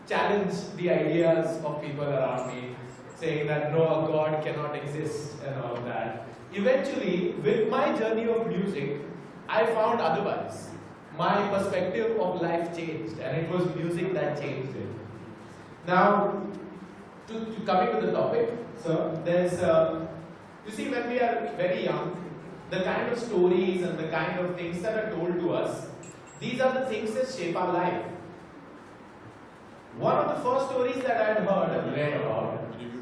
challenge the ideas of people around me, saying that no, a God cannot exist and all of that. Eventually, with my journey of music, I found otherwise. My perspective of life changed, and it was music that changed it. Now, to coming to the topic, so there's, you see, when we are very young, the kind of stories and the kind of things that are told to us, these are the things that shape our life. One of the first stories that I had heard and read about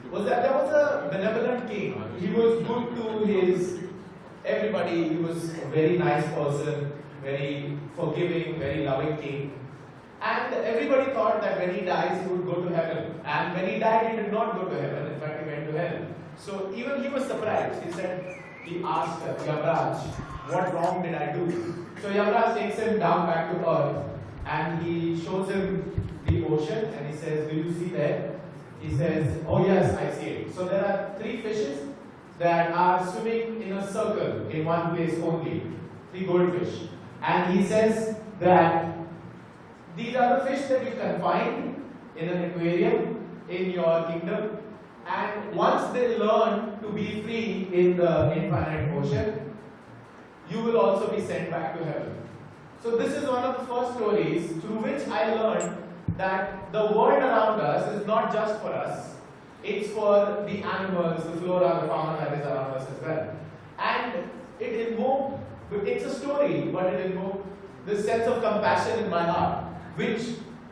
was that there was a benevolent king. He was good to everybody. He was a very nice person, very forgiving, very loving king. And everybody thought that when he dies, he would go to heaven. And when he died, he did not go to heaven. In fact, he went to hell. So even he was surprised. He asked Yavraj, what wrong did I do? So Yavraj takes him down back to earth and he shows him the ocean and he says, do you see that? He says, oh yes, I see it. So there are 3 fishes that are swimming in a circle in one place only. 3 goldfish. And he says that these are the fish that you can find in an aquarium in your kingdom. And once they learn to be free in the infinite ocean, you will also be sent back to heaven. So this is one of the first stories through which I learned that the world around us is not just for us. It's for the animals, the flora, the fauna that is around us as well. And it invoked, it's a story, but it invoked this sense of compassion in my heart, which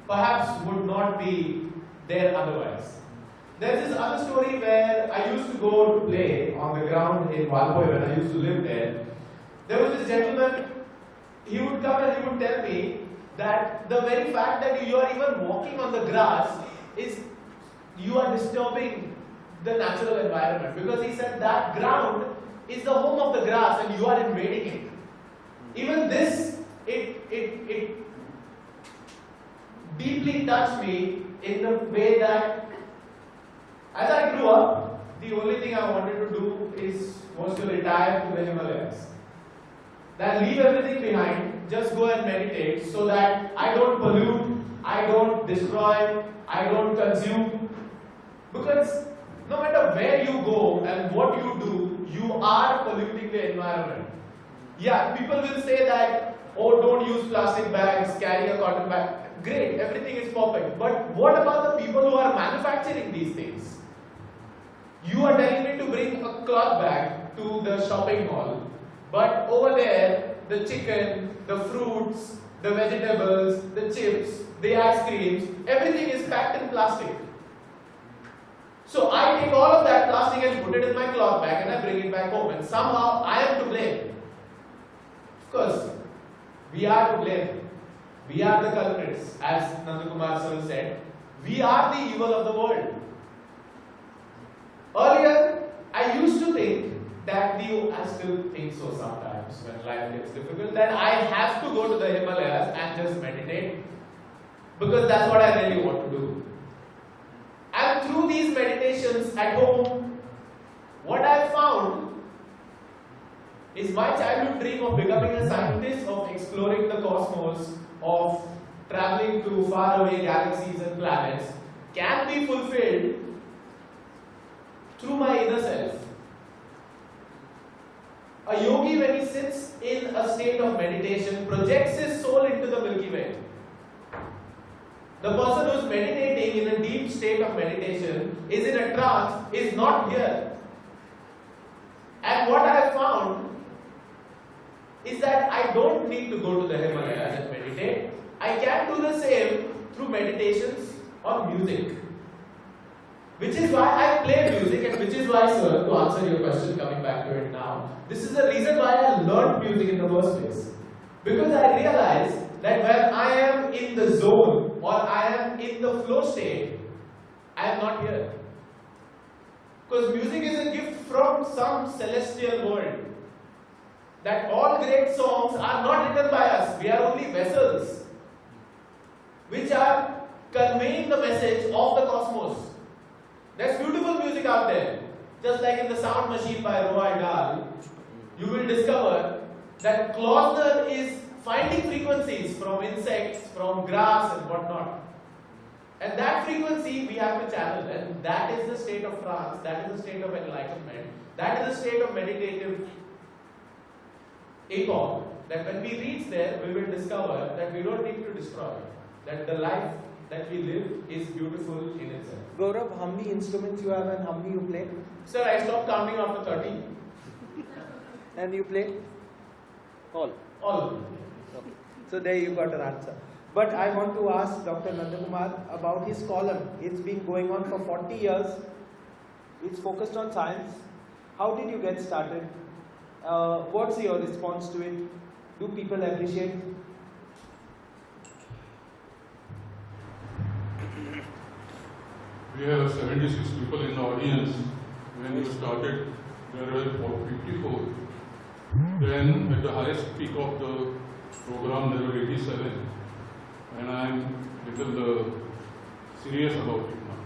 perhaps would not be there otherwise. There's this other story where I used to go to play on the ground in Valpoi when I used to live there. There was this gentleman, he would come and he would tell me that the very fact that you are even walking on the grass is, you are disturbing the natural environment. Because he said that ground is the home of the grass and you are invading it. Even this, it deeply touched me in the way that as I grew up, the only thing I wanted to do was to retire to the Himalayas. That leave everything behind, just go and meditate so that I don't pollute, I don't destroy, I don't consume. Because no matter where you go and what you do, you are polluting the environment. Yeah, people will say that oh, don't use plastic bags, carry a cotton bag. Great, everything is perfect. But what about the people who are manufacturing these things? You are telling me to bring a cloth bag to the shopping mall, but over there, the chicken, the fruits, the vegetables, the chips, the ice creams, everything is packed in plastic. So I take all of that plastic and put it in my cloth bag and I bring it back home, and somehow I am to blame. Of course, we are to blame. We are the culprits, as Nandkumar sir said. We are the evil of the world. Earlier, I used to think that I still think so sometimes when life gets difficult, that I have to go to the Himalayas and just meditate, because that's what I really want to do. And through these meditations at home, what I found is my childhood dream of becoming a scientist, of exploring the cosmos, of traveling to faraway galaxies and planets, can be fulfilled through my inner self. A yogi, when he sits in a state of meditation, projects his soul into the Milky Way. The person who is meditating in a deep state of meditation, is in a trance, is not here. And what I have found is that I don't need to go to the Himalayas and meditate. I can do the same through meditations on music. Which is why I play music, and which is why, sir, to answer your question, coming back to it now, this is the reason why I learned music in the first place. Because I realized that when I am in the zone, or I am in the flow state, I am not here. Because music is a gift from some celestial world. That all great songs are not written by us, we are only vessels which are conveying the message of the cosmos. There's beautiful music out there. Just like in the Sound Machine by Roald Dahl, you will discover that Klausner is finding frequencies from insects, from grass and whatnot. And that frequency we have to channel, and that is the state of trance, that is the state of enlightenment, that is the state of meditative epoch, that when we reach there, we will discover that we don't need to destroy, that the life that we live is beautiful in itself. Gaurav, how many instruments you have and how many you play? Sir, I stopped counting after 30. And you play? All. All. Okay. So there you got an answer. But I want to ask Dr. Nandkumar about his column. It's been going on for 40 years. It's focused on science. How did you get started? What's your response to it? Do people appreciate? We have 76 people in the audience. When you started, there were 54. Then at the highest peak of the program, there were 87. And I am little serious about it now.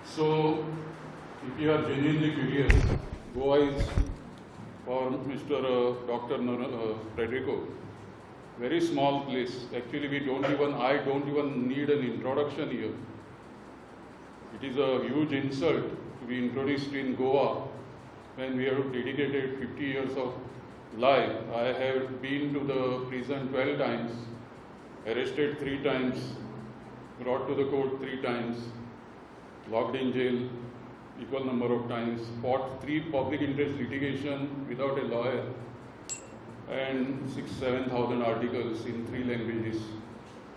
So, if you are genuinely curious, Goa is for Mr. Dr. Frederico, very small place. Actually, I don't even need an introduction here. It is a huge insult to be introduced in Goa when we have dedicated 50 years of life. I have been to the prison 12 times, arrested 3 times, brought to the court 3 times, locked in jail equal number of times, fought 3 public interest litigation without a lawyer, and 6,000-7,000 articles in 3 languages.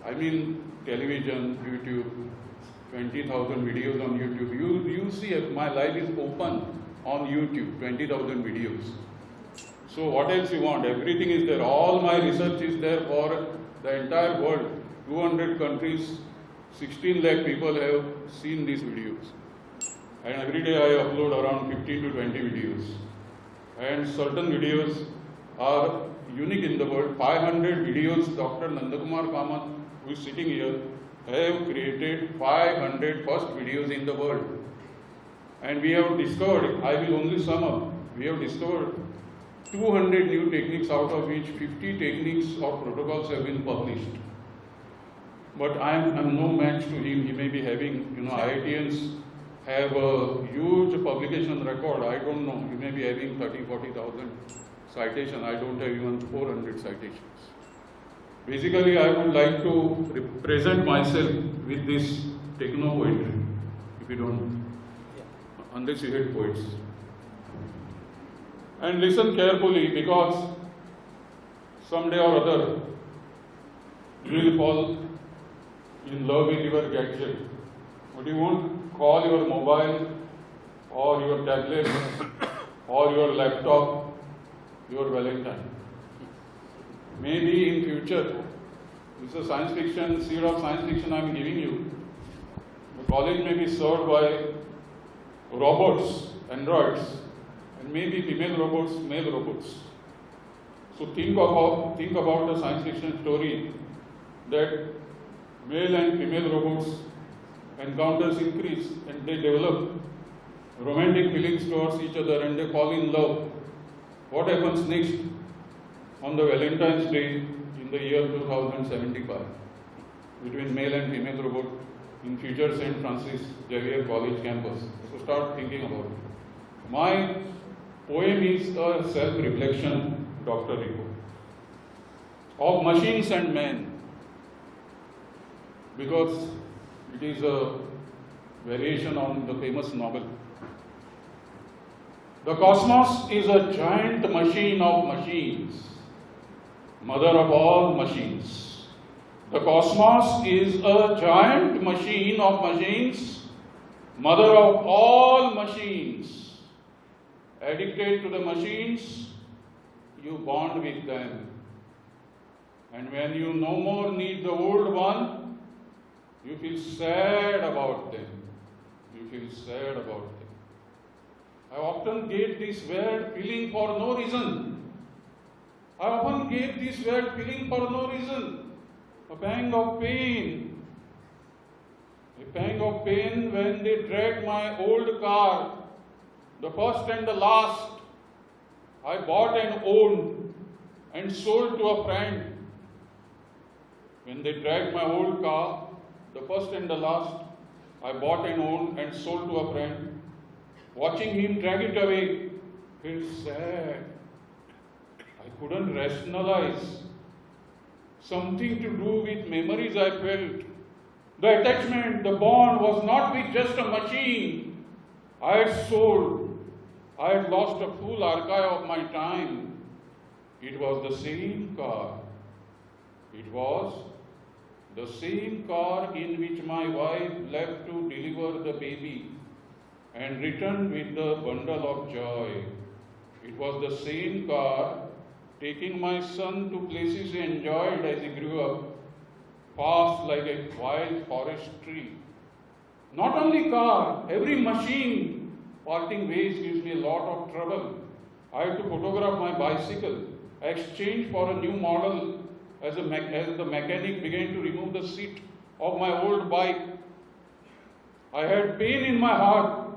I mean, television, YouTube, 20,000 videos on YouTube. You see, my life is open on YouTube, 20,000 videos. So what else you want? Everything is there. All my research is there for the entire world. 200 countries, 16 lakh people have seen these videos. And every day I upload around 15 to 20 videos. And certain videos are unique in the world. 500 videos, Dr. Nandkumar Kamat, who is sitting here, have created 500 first videos in the world. And we have discovered, I will only sum up, we have discovered 200 new techniques, out of which 50 techniques or protocols have been published. But I am no match to him. He may be having, IITians have a huge publication record. I don't know. He may be having 30,000, 40,000 citations. I don't have even 400 citations. Basically, I would like to represent myself with this techno poetry, if you don't, unless you hate poets. And listen carefully, because someday or other you will fall in love with your gadget. But you won't call your mobile or your tablet or your laptop your Valentine. Maybe in future, this is a science fiction, seed of science fiction I am giving you. The college may be served by robots, androids, and maybe female robots, male robots. So think about a science fiction story that male and female robots encounters increase and they develop romantic feelings towards each other and they fall in love. What happens next on the Valentine's Day in the year 2075 between male and female robot in future St. Francis Xavier College campus? So start thinking about it. My poem is a self-reflection, Dr. Rico, of machines and men, because it is a variation on the famous novel. The cosmos is a giant machine of machines, mother of all machines. The cosmos is a giant machine of machines, mother of all machines. Addicted to the machines, you bond with them. And when you no more need the old one, you feel sad about them. You feel sad about them. I often get this weird feeling for no reason. I often get this weird feeling for no reason. A pang of pain. A pang of pain when they dragged my old car, the first and the last, I bought and owned and sold to a friend. When they dragged my old car, the first and the last, I bought and owned and sold to a friend. Watching him drag it away felt sad. I couldn't rationalize. Something to do with memories I felt. The attachment, the bond was not with just a machine I had sold. I had lost a full archive of my time. It was the same car. It was the same car in which my wife left to deliver the baby and returned with the bundle of joy. It was the same car taking my son to places he enjoyed as he grew up, fast like a wild forest tree. Not only car, every machine parting ways gives me a lot of trouble. I had to photograph my bicycle, exchanged for a new model as the mechanic began to remove the seat of my old bike. I had pain in my heart.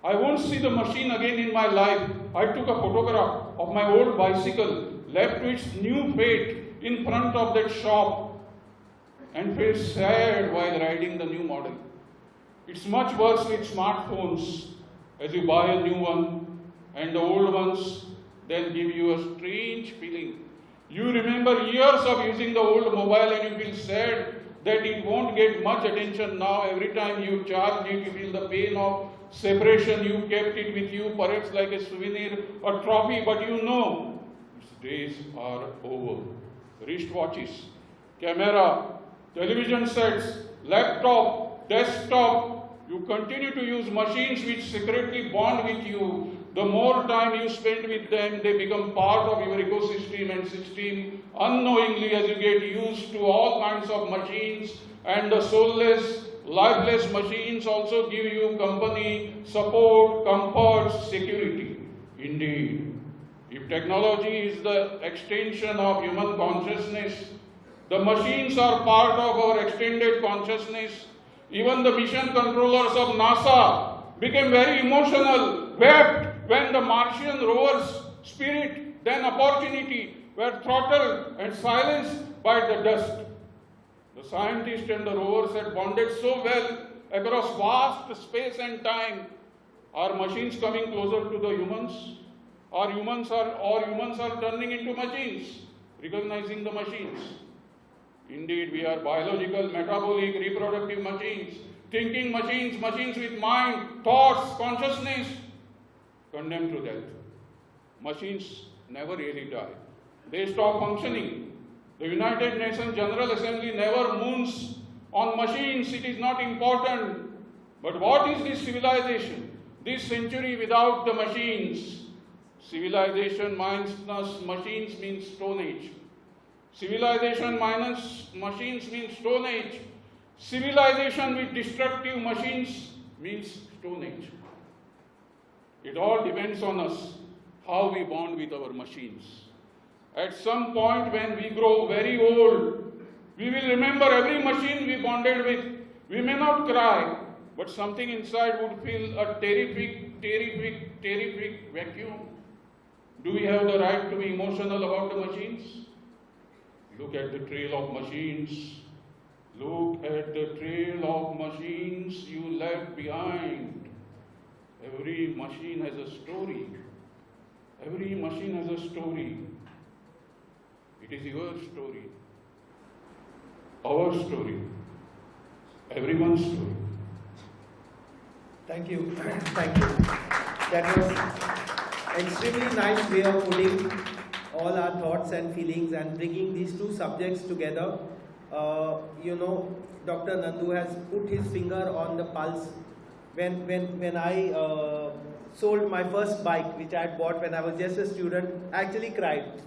I won't see the machine again in my life. I took a photograph of my old bicycle, left to its new fate in front of that shop, and felt sad while riding the new model. It's much worse with smartphones. As you buy a new one, and the old ones then give you a strange feeling. You remember years of using the old mobile and you feel sad that it won't get much attention now. Every time you charge it, you feel the pain of separation. You kept it with you, perhaps like a souvenir or trophy, but you know its days are over. Wristwatches, camera, television sets, laptop, desktop, you continue to use machines which secretly bond with you. The more time you spend with them, they become part of your ecosystem and system unknowingly as you get used to all kinds of machines. And the soulless, lifeless machines also give you company, support, comfort, security. Indeed, if technology is the extension of human consciousness, the machines are part of our extended consciousness. Even the mission controllers of NASA became very emotional, wept when the Martian rover's spirit, then opportunity, were throttled and silenced by the dust. The scientists and the rovers had bonded so well across vast space and time. Are machines coming closer to the humans? Or humans are turning into machines, recognizing the machines? Indeed, we are biological, metabolic, reproductive machines, thinking machines, machines with mind, thoughts, consciousness, condemned to death. Machines never really die. They stop functioning. The United Nations General Assembly never moons on machines. It is not important. But what is this civilization? This century without the machines. Civilization minus machines means Stone Age. Civilization minus machines means Stone Age. Civilization with destructive machines means Stone Age. It all depends on us, how we bond with our machines. At some point when we grow very old, we will remember every machine we bonded with. We may not cry, but something inside would feel a terrific, terrific, terrific vacuum. Do we have the right to be emotional about the machines? Look at the trail of machines. Look at the trail of machines you left behind. Every machine has a story. Every machine has a story. It is your story, our story, everyone's story. Thank you. Thank you. That was extremely nice way of putting all our thoughts and feelings and bringing these two subjects together. Dr. Nandu has put his finger on the pulse. When I sold my first bike, which I had bought when I was just a student, I actually cried.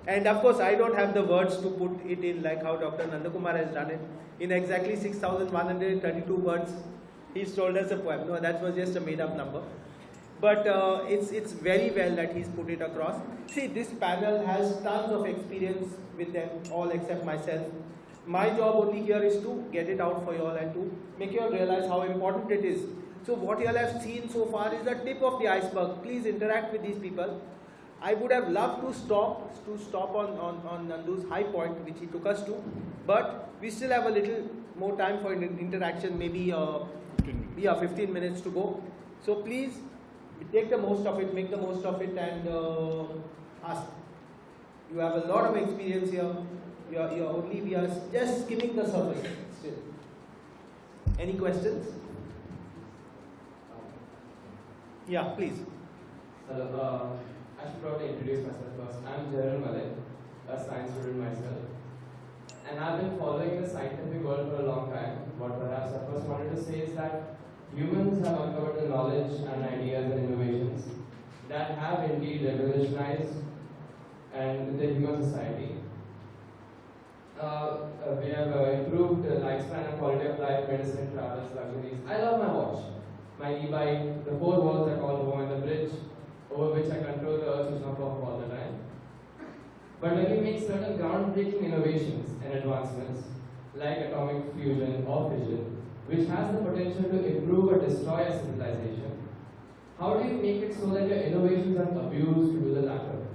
And of course, I don't have the words to put it in like how Dr. Nandkumar has done it. In exactly 6,132 words, he's told us a poem. No, that was just a made-up number. But it's very well that he's put it across. See, this panel has tons of experience with them, all except myself. My job only here is to get it out for you all and to make you all realize how important it is. So what you all have seen so far is the tip of the iceberg. Please interact with these people. I would have loved to stop on Nandu's high point, which he took us to, but we still have a little more time for interaction, maybe 15 minutes to go. So please take the most of it, make the most of it, and ask. You have a lot of experience here. We are just skimming the surface still. Any questions? Yeah, please. Hello. I should probably introduce myself first. I'm Xavier, a science student myself. And I've been following the scientific world for a long time. What perhaps I first wanted to say is that humans have uncovered the knowledge and ideas and innovations that have indeed revolutionized and the human society. We have improved the lifespan and quality of life, medicine, travels, luxuries. I love my watch, my e-bike, the four walls I call home, and the bridge over which I control the earth to jump off all the time. But when we make certain groundbreaking innovations and advancements, like atomic fusion or fission, which has the potential to improve or destroy a civilization, how do you make it so that your innovations are abused to do the latter?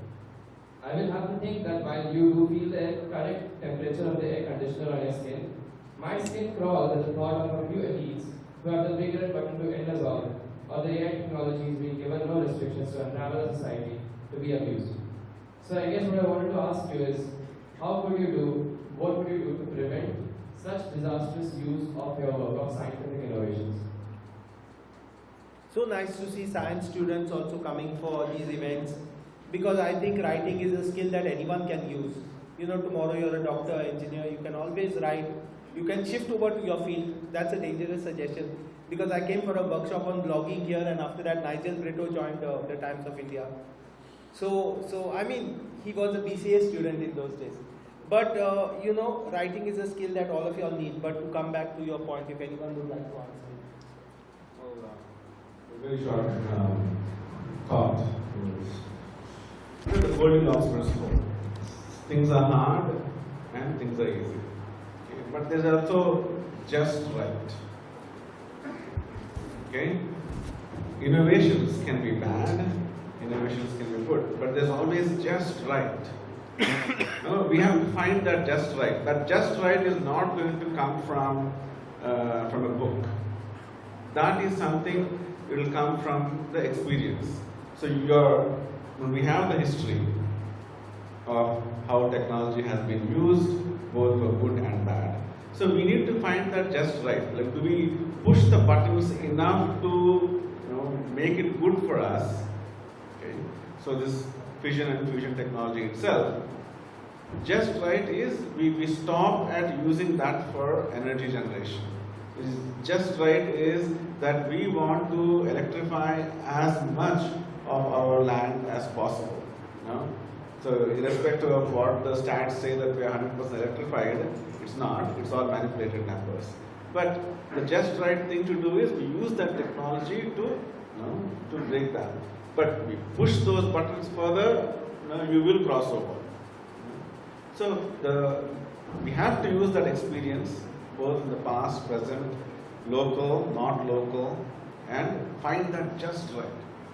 I will have to think that while you do feel the correct temperature of the air conditioner on your skin, my skin crawls at the thought of a few elites who have the big red button to end us all, or the AI technologies being given no restrictions to unravel a society to be abused. So I guess what I wanted to ask you is, what would you do to prevent such disastrous use of your work of scientific innovations? So nice to see science students also coming for these events, because I think writing is a skill that anyone can use. Tomorrow you're a doctor, engineer, you can always write. You can shift over to your field. That's a dangerous suggestion, because I came for a workshop on blogging here, and after that Nigel Brito joined the Times of India. So I mean, he was a BCA student in those days. But writing is a skill that all of you all need. But to come back to your point, if anyone would like to answer. A very short thought. The Goldilocks principle. Things are hard and things are easy. Okay? But there's also just right. Okay? Innovations can be bad, innovations can be good, but there's always just right. We have to find that just right. That just right is not going to come from a book. That is something that will come from the experience. So when we have the history of how technology has been used both for good and bad. So we need to find that just right. Like, do we push the buttons enough to make it good for us? Okay. So this fission and fusion technology itself, just right is we stop at using that for energy generation. Just right is that we want to electrify as much of our land as possible. So irrespective of what the stats say that we are 100% electrified, it's not. It's all manipulated numbers. But the just right thing to do is we use that technology to break that. But we push those buttons further, you will cross over. So we have to use that experience both in the past, present, local, not local, and find that just right.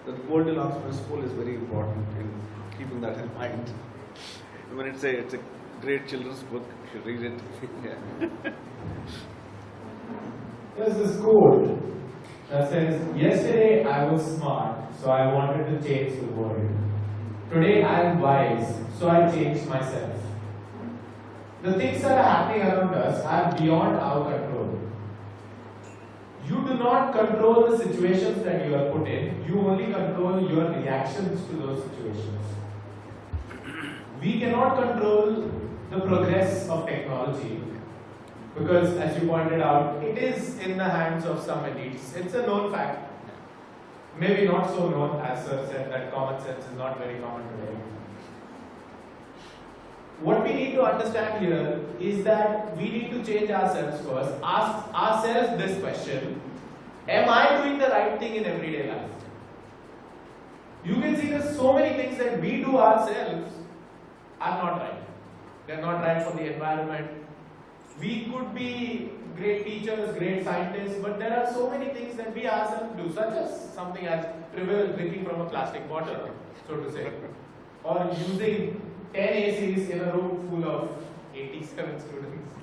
The Goldilocks principle is very important in keeping that in mind. When it's a great children's book, you should read it. Yeah. There's this quote that says, yesterday I was smart, so I wanted to change the world. Today I am wise, so I changed myself. The things that are happening around us are beyond our control. You do not control the situations that you are put in, you only control your reactions to those situations. We cannot control the progress of technology because, as you pointed out, it is in the hands of some elites. It's a known fact. Maybe not so known, as Sir said, that common sense is not very common today. What we need to understand here is that we need to change ourselves first, ask ourselves this question: am I doing the right thing in everyday life? You can see there's so many things that we do ourselves are not right. They're not right for the environment. We could be great teachers, great scientists, but there are so many things that we ourselves do, such as something as trivial as drinking from a plastic bottle, so to say, or using 10 ACs in a room full of 87 students.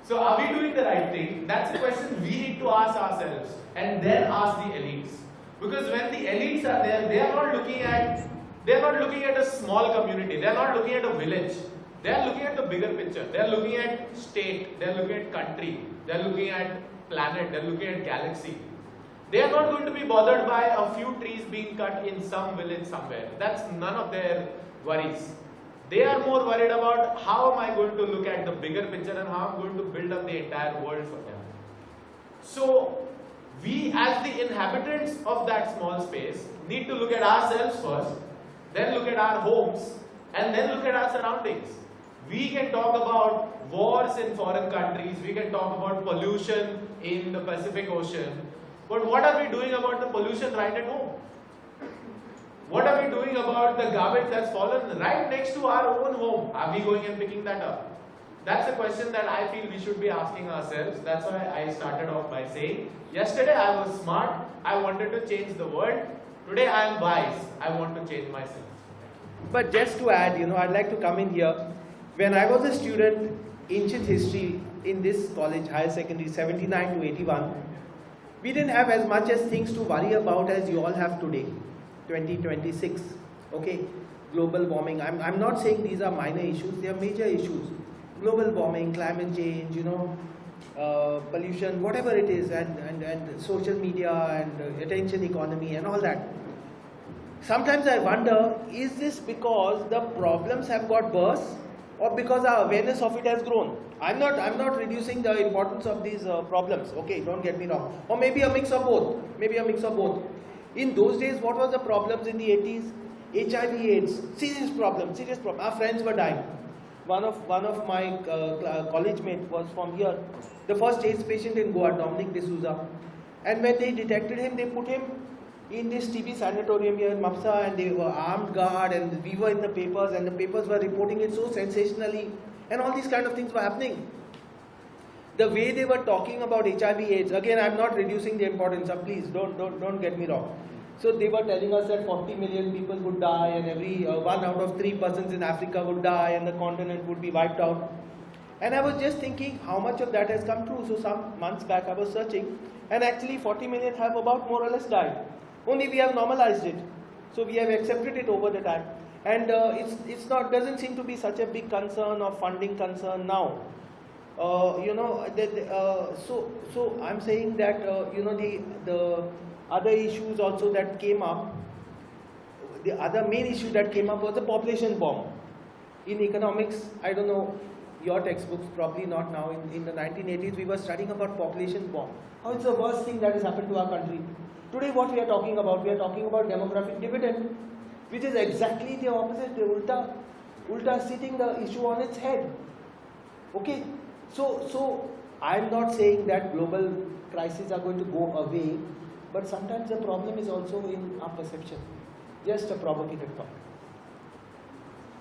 So are we doing the right thing? That's a question we need to ask ourselves and then ask the elites. Because when the elites are there, they are not looking at a small community, they are not looking at a village. They are looking at the bigger picture. They are looking at state, they are looking at country, they are looking at planet, they are looking at galaxy. They are not going to be bothered by a few trees being cut in some village somewhere. That's none of their worries. They are more worried about how am I going to look at the bigger picture and how I'm going to build up the entire world for them. So we as the inhabitants of that small space need to look at ourselves first, then look at our homes, and then look at our surroundings. We can talk about wars in foreign countries, we can talk about pollution in the Pacific Ocean, but what are we doing about the pollution right at home? What are we doing about the garbage that's fallen right next to our own home? Are we going and picking that up? That's a question that I feel we should be asking ourselves. That's why I started off by saying, yesterday I was smart, I wanted to change the world. Today I am wise, I want to change myself. But just to add, I'd like to come in here. When I was a student, ancient history in this college, higher secondary, 79 to 81, we didn't have as much as things to worry about as you all have today, 2026. Okay, global warming. I'm not saying these are minor issues, they are major issues. Global warming, climate change, pollution, whatever it is, and social media and attention economy and all that. Sometimes I wonder, is this because the problems have got worse or because our awareness of it has grown? I'm not reducing the importance of these problems, okay, don't get me wrong. Or maybe a mix of both. In those days, what was the problems in the 80s? HIV AIDS, serious problem. Our friends were dying. One of my college mates was from here, the first AIDS patient in Goa, Dominic D'Souza. And when they detected him, they put him in this TB sanatorium here in Mapusa, and they were armed guard, and we were in the papers, and the papers were reporting it so sensationally, and all these kind of things were happening. The way they were talking about HIV/AIDS, again, I'm not reducing the importance, please don't get me wrong. So they were telling us that 40 million people would die, and every 1 out of 3 persons in Africa would die, and the continent would be wiped out. And I was just thinking how much of that has come true. So some months back I was searching, and actually 40 million have about more or less died. Only we have normalized it. So we have accepted it over the time. And it's not, doesn't seem to be such a big concern or funding concern now. So I'm saying that the other issues also that came up, the other main issue that came up was the population bomb. In economics, I don't know your textbooks, probably not now. In the 1980s, we were studying about population bomb. How it's the worst thing that has happened to our country. Today, what we are talking about demographic dividend, which is exactly the opposite, the ulta sitting the issue on its head. Okay, so I'm not saying that global crises are going to go away, but sometimes the problem is also in our perception. Just a provocative thought.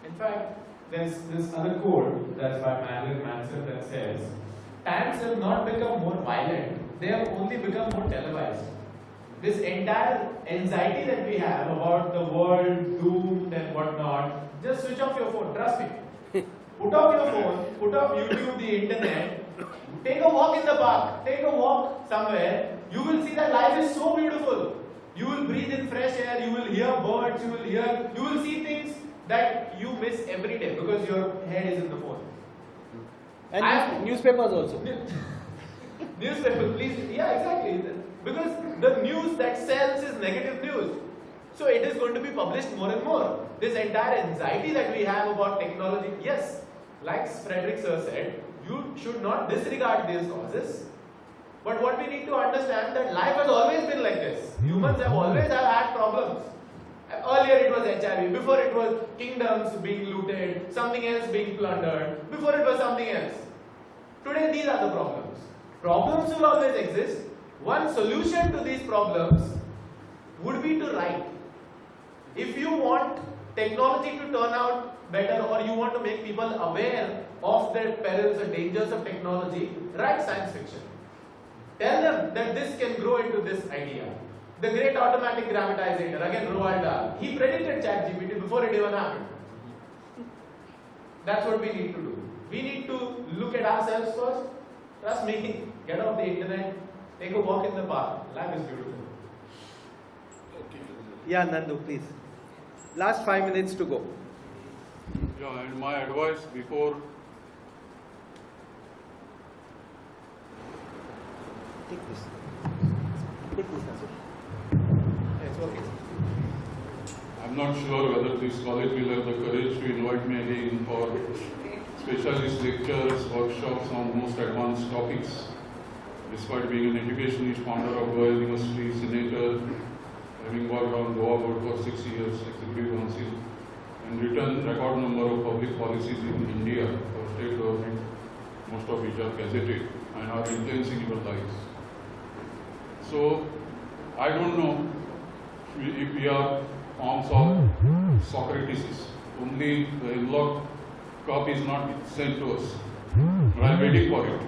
In fact, there's this other quote that's by Marilyn Manson that says, times have not become more violent, they have only become more televised. This entire anxiety that we have about the world doomed and whatnot, just switch off your phone, trust me. Put off your phone, put off YouTube, the internet, take a walk in the park, take a walk somewhere, you will see that life is so beautiful. You will breathe in fresh air, you will hear birds, you will see things that you miss every day because your head is in the phone. And newspapers also. Newspapers, please, yeah, exactly. Because the news that sells is negative news. So it is going to be published more and more. This entire anxiety that we have about technology, yes, like Frederick Sir said, you should not disregard these causes. But what we need to understand that life has always been like this. Humans have always had problems. Earlier it was HIV, before it was kingdoms being looted, something else being plundered, before it was something else. Today these are the problems. Problems will always exist. One solution to these problems would be to write. If you want technology to turn out better or you want to make people aware of the perils and dangers of technology, write science fiction. Tell them that this can grow into this idea. The great automatic grammatizer, again Roald Dahl, he predicted ChatGPT before it even happened. That's what we need to do. We need to look at ourselves first. Trust me, get off the internet, take a walk in the park. Life is beautiful. Yeah, Nandu, please. Last 5 minutes to go. Yeah, and my advice before Take this. Take this, Nandu. It's okay. I'm not sure whether this college will have the courage to invite me again for specialist lectures, workshops on most advanced topics. Despite being an educationist, founder of Goa University, senator, having worked on Goa board for 6 years, executive council, and written record number of public policies in India for state government, most of which are gazetted and are influencing your lives. So, I don't know if we are forms of Socrates. Only the envelope cup is not sent to us. But I am waiting for it.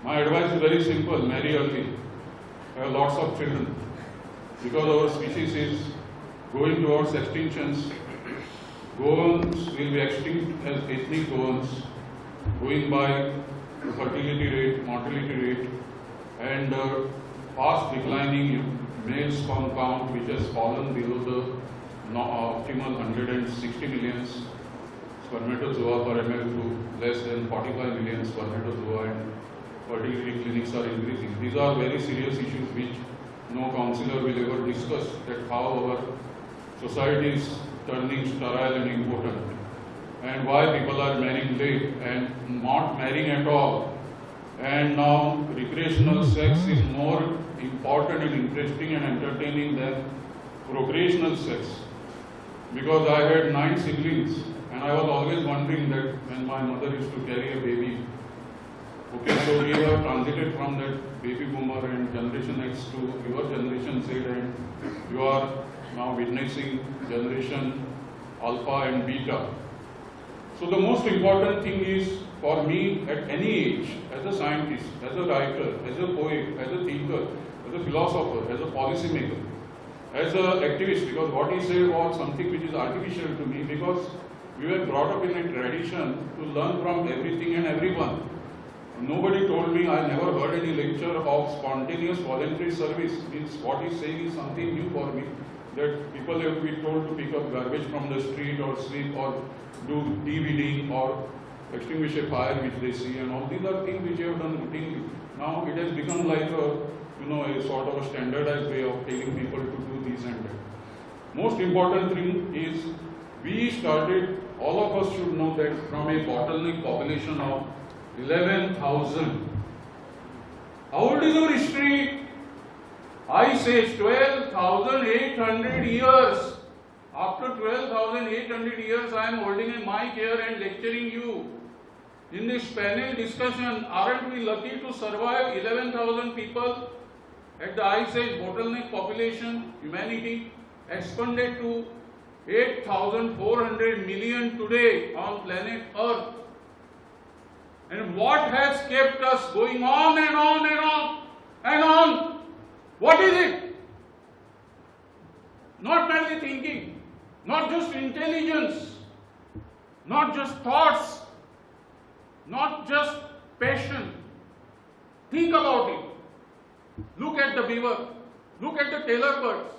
My advice is very simple: marry early, have lots of children, because our species is going towards extinctions. Goans will be extinct as ethnic goans, going by the fertility rate, mortality rate, and fast declining male sperm count, which has fallen below the optimal 160 million spermatozoa per ml to less than 45 million spermatozoa, and fertility clinics are increasing. These are very serious issues which no counselor will ever discuss, that how our society is turning sterile and impotent, and why people are marrying late and not marrying at all. And now recreational sex is more important and interesting and entertaining than procreational sex. Because I had 9 siblings and I was always wondering that when my mother used to carry a baby. Okay, so we have transited from that baby boomer and generation X to your generation Z, and you are now witnessing generation alpha and beta. So the most important thing is, for me, at any age, as a scientist, as a writer, as a poet, as a thinker, as a philosopher, as a policy maker, as an activist, because what he said was something which is artificial to me, because we were brought up in a tradition to learn from everything and everyone. Nobody told me, I never heard any lecture of spontaneous voluntary service. Means what he's saying is something new for me. that people have to be told to pick up garbage from the street or sweep or do DVD or extinguish a fire which they see, and all these are things which you have done routinely. Now it has become like a sort of a standardized way of telling people to do this and that. Most important thing is we started, all of us should know that from a bottleneck population of 11,000. How old is our history? I say 12,800 years. After 12,800 years, I am holding a mic here and lecturing you. In this panel discussion, aren't we lucky to survive 11,000 people? At the Ice Age bottleneck population, humanity expanded to 8,400 million today on planet Earth. And what has kept us going on and on and on and on? What is it? Not merely thinking, not just intelligence, not just thoughts, not just passion. Think about it. Look at the beaver, look at the tailor birds,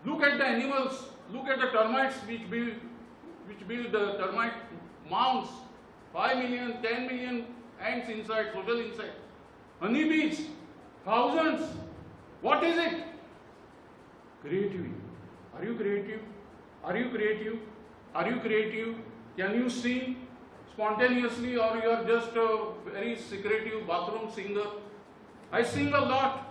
look at the animals, look at the termites which build the termite mounds. 5 million, 10 million ants inside, social insects. Honeybees, thousands. What is it? Creativity. Are you creative? Are you creative? Are you creative? Can you sing spontaneously, or you are just a very secretive bathroom singer? I sing a lot.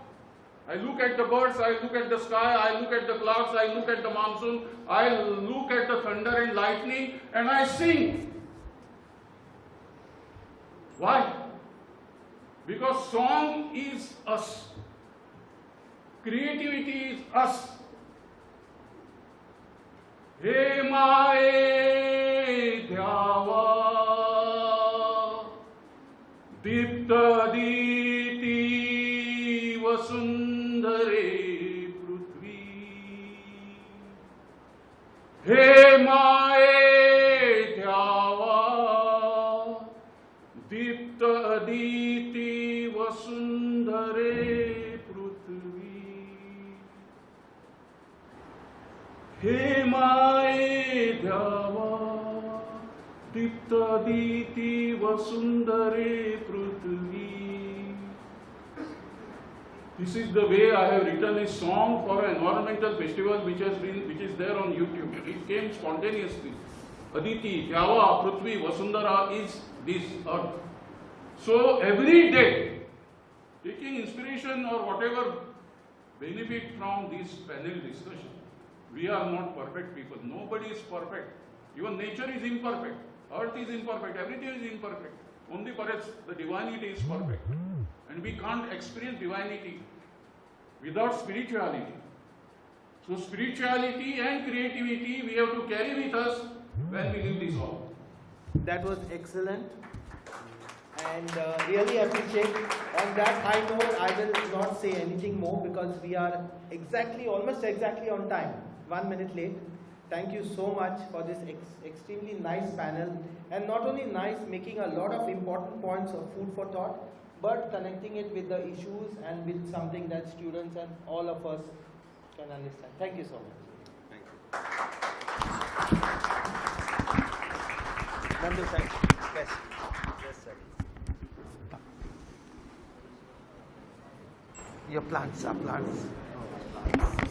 I look at the birds, I look at the sky, I look at the clouds, I look at the monsoon, I look at the thunder and lightning, and I sing. Why? Because song is us. Creativity is us. He mae dhyava dipta diti vasundare prithvi. He mae dhyava dipta aditi vasundare prithvi. He mae dhyava dipta aditi vasundare prithvi. This is the way I have written a song for an environmental festival which is there on YouTube. It came spontaneously. Aditi, Dhyava, Prithvi, Vasundara is this earth. So every day, taking inspiration or whatever benefit from this panel discussion, we are not perfect people. Nobody is perfect. Even nature is imperfect. Earth is imperfect. Everything is imperfect. Only perhaps the divinity is perfect. And we can't experience divinity without spirituality. So spirituality and creativity we have to carry with us when we leave this hall. That was excellent, and really appreciate. On that high note, I will not say anything more because we are almost exactly on time, 1 minute late. Thank you so much for this extremely nice panel, and not only nice, making a lot of important points of food for thought, but connecting it with the issues and with something that students and all of us can understand. Thank you so much. Thank you. Nandu, thank you. Yes. Yes, sir. Your plants are plants.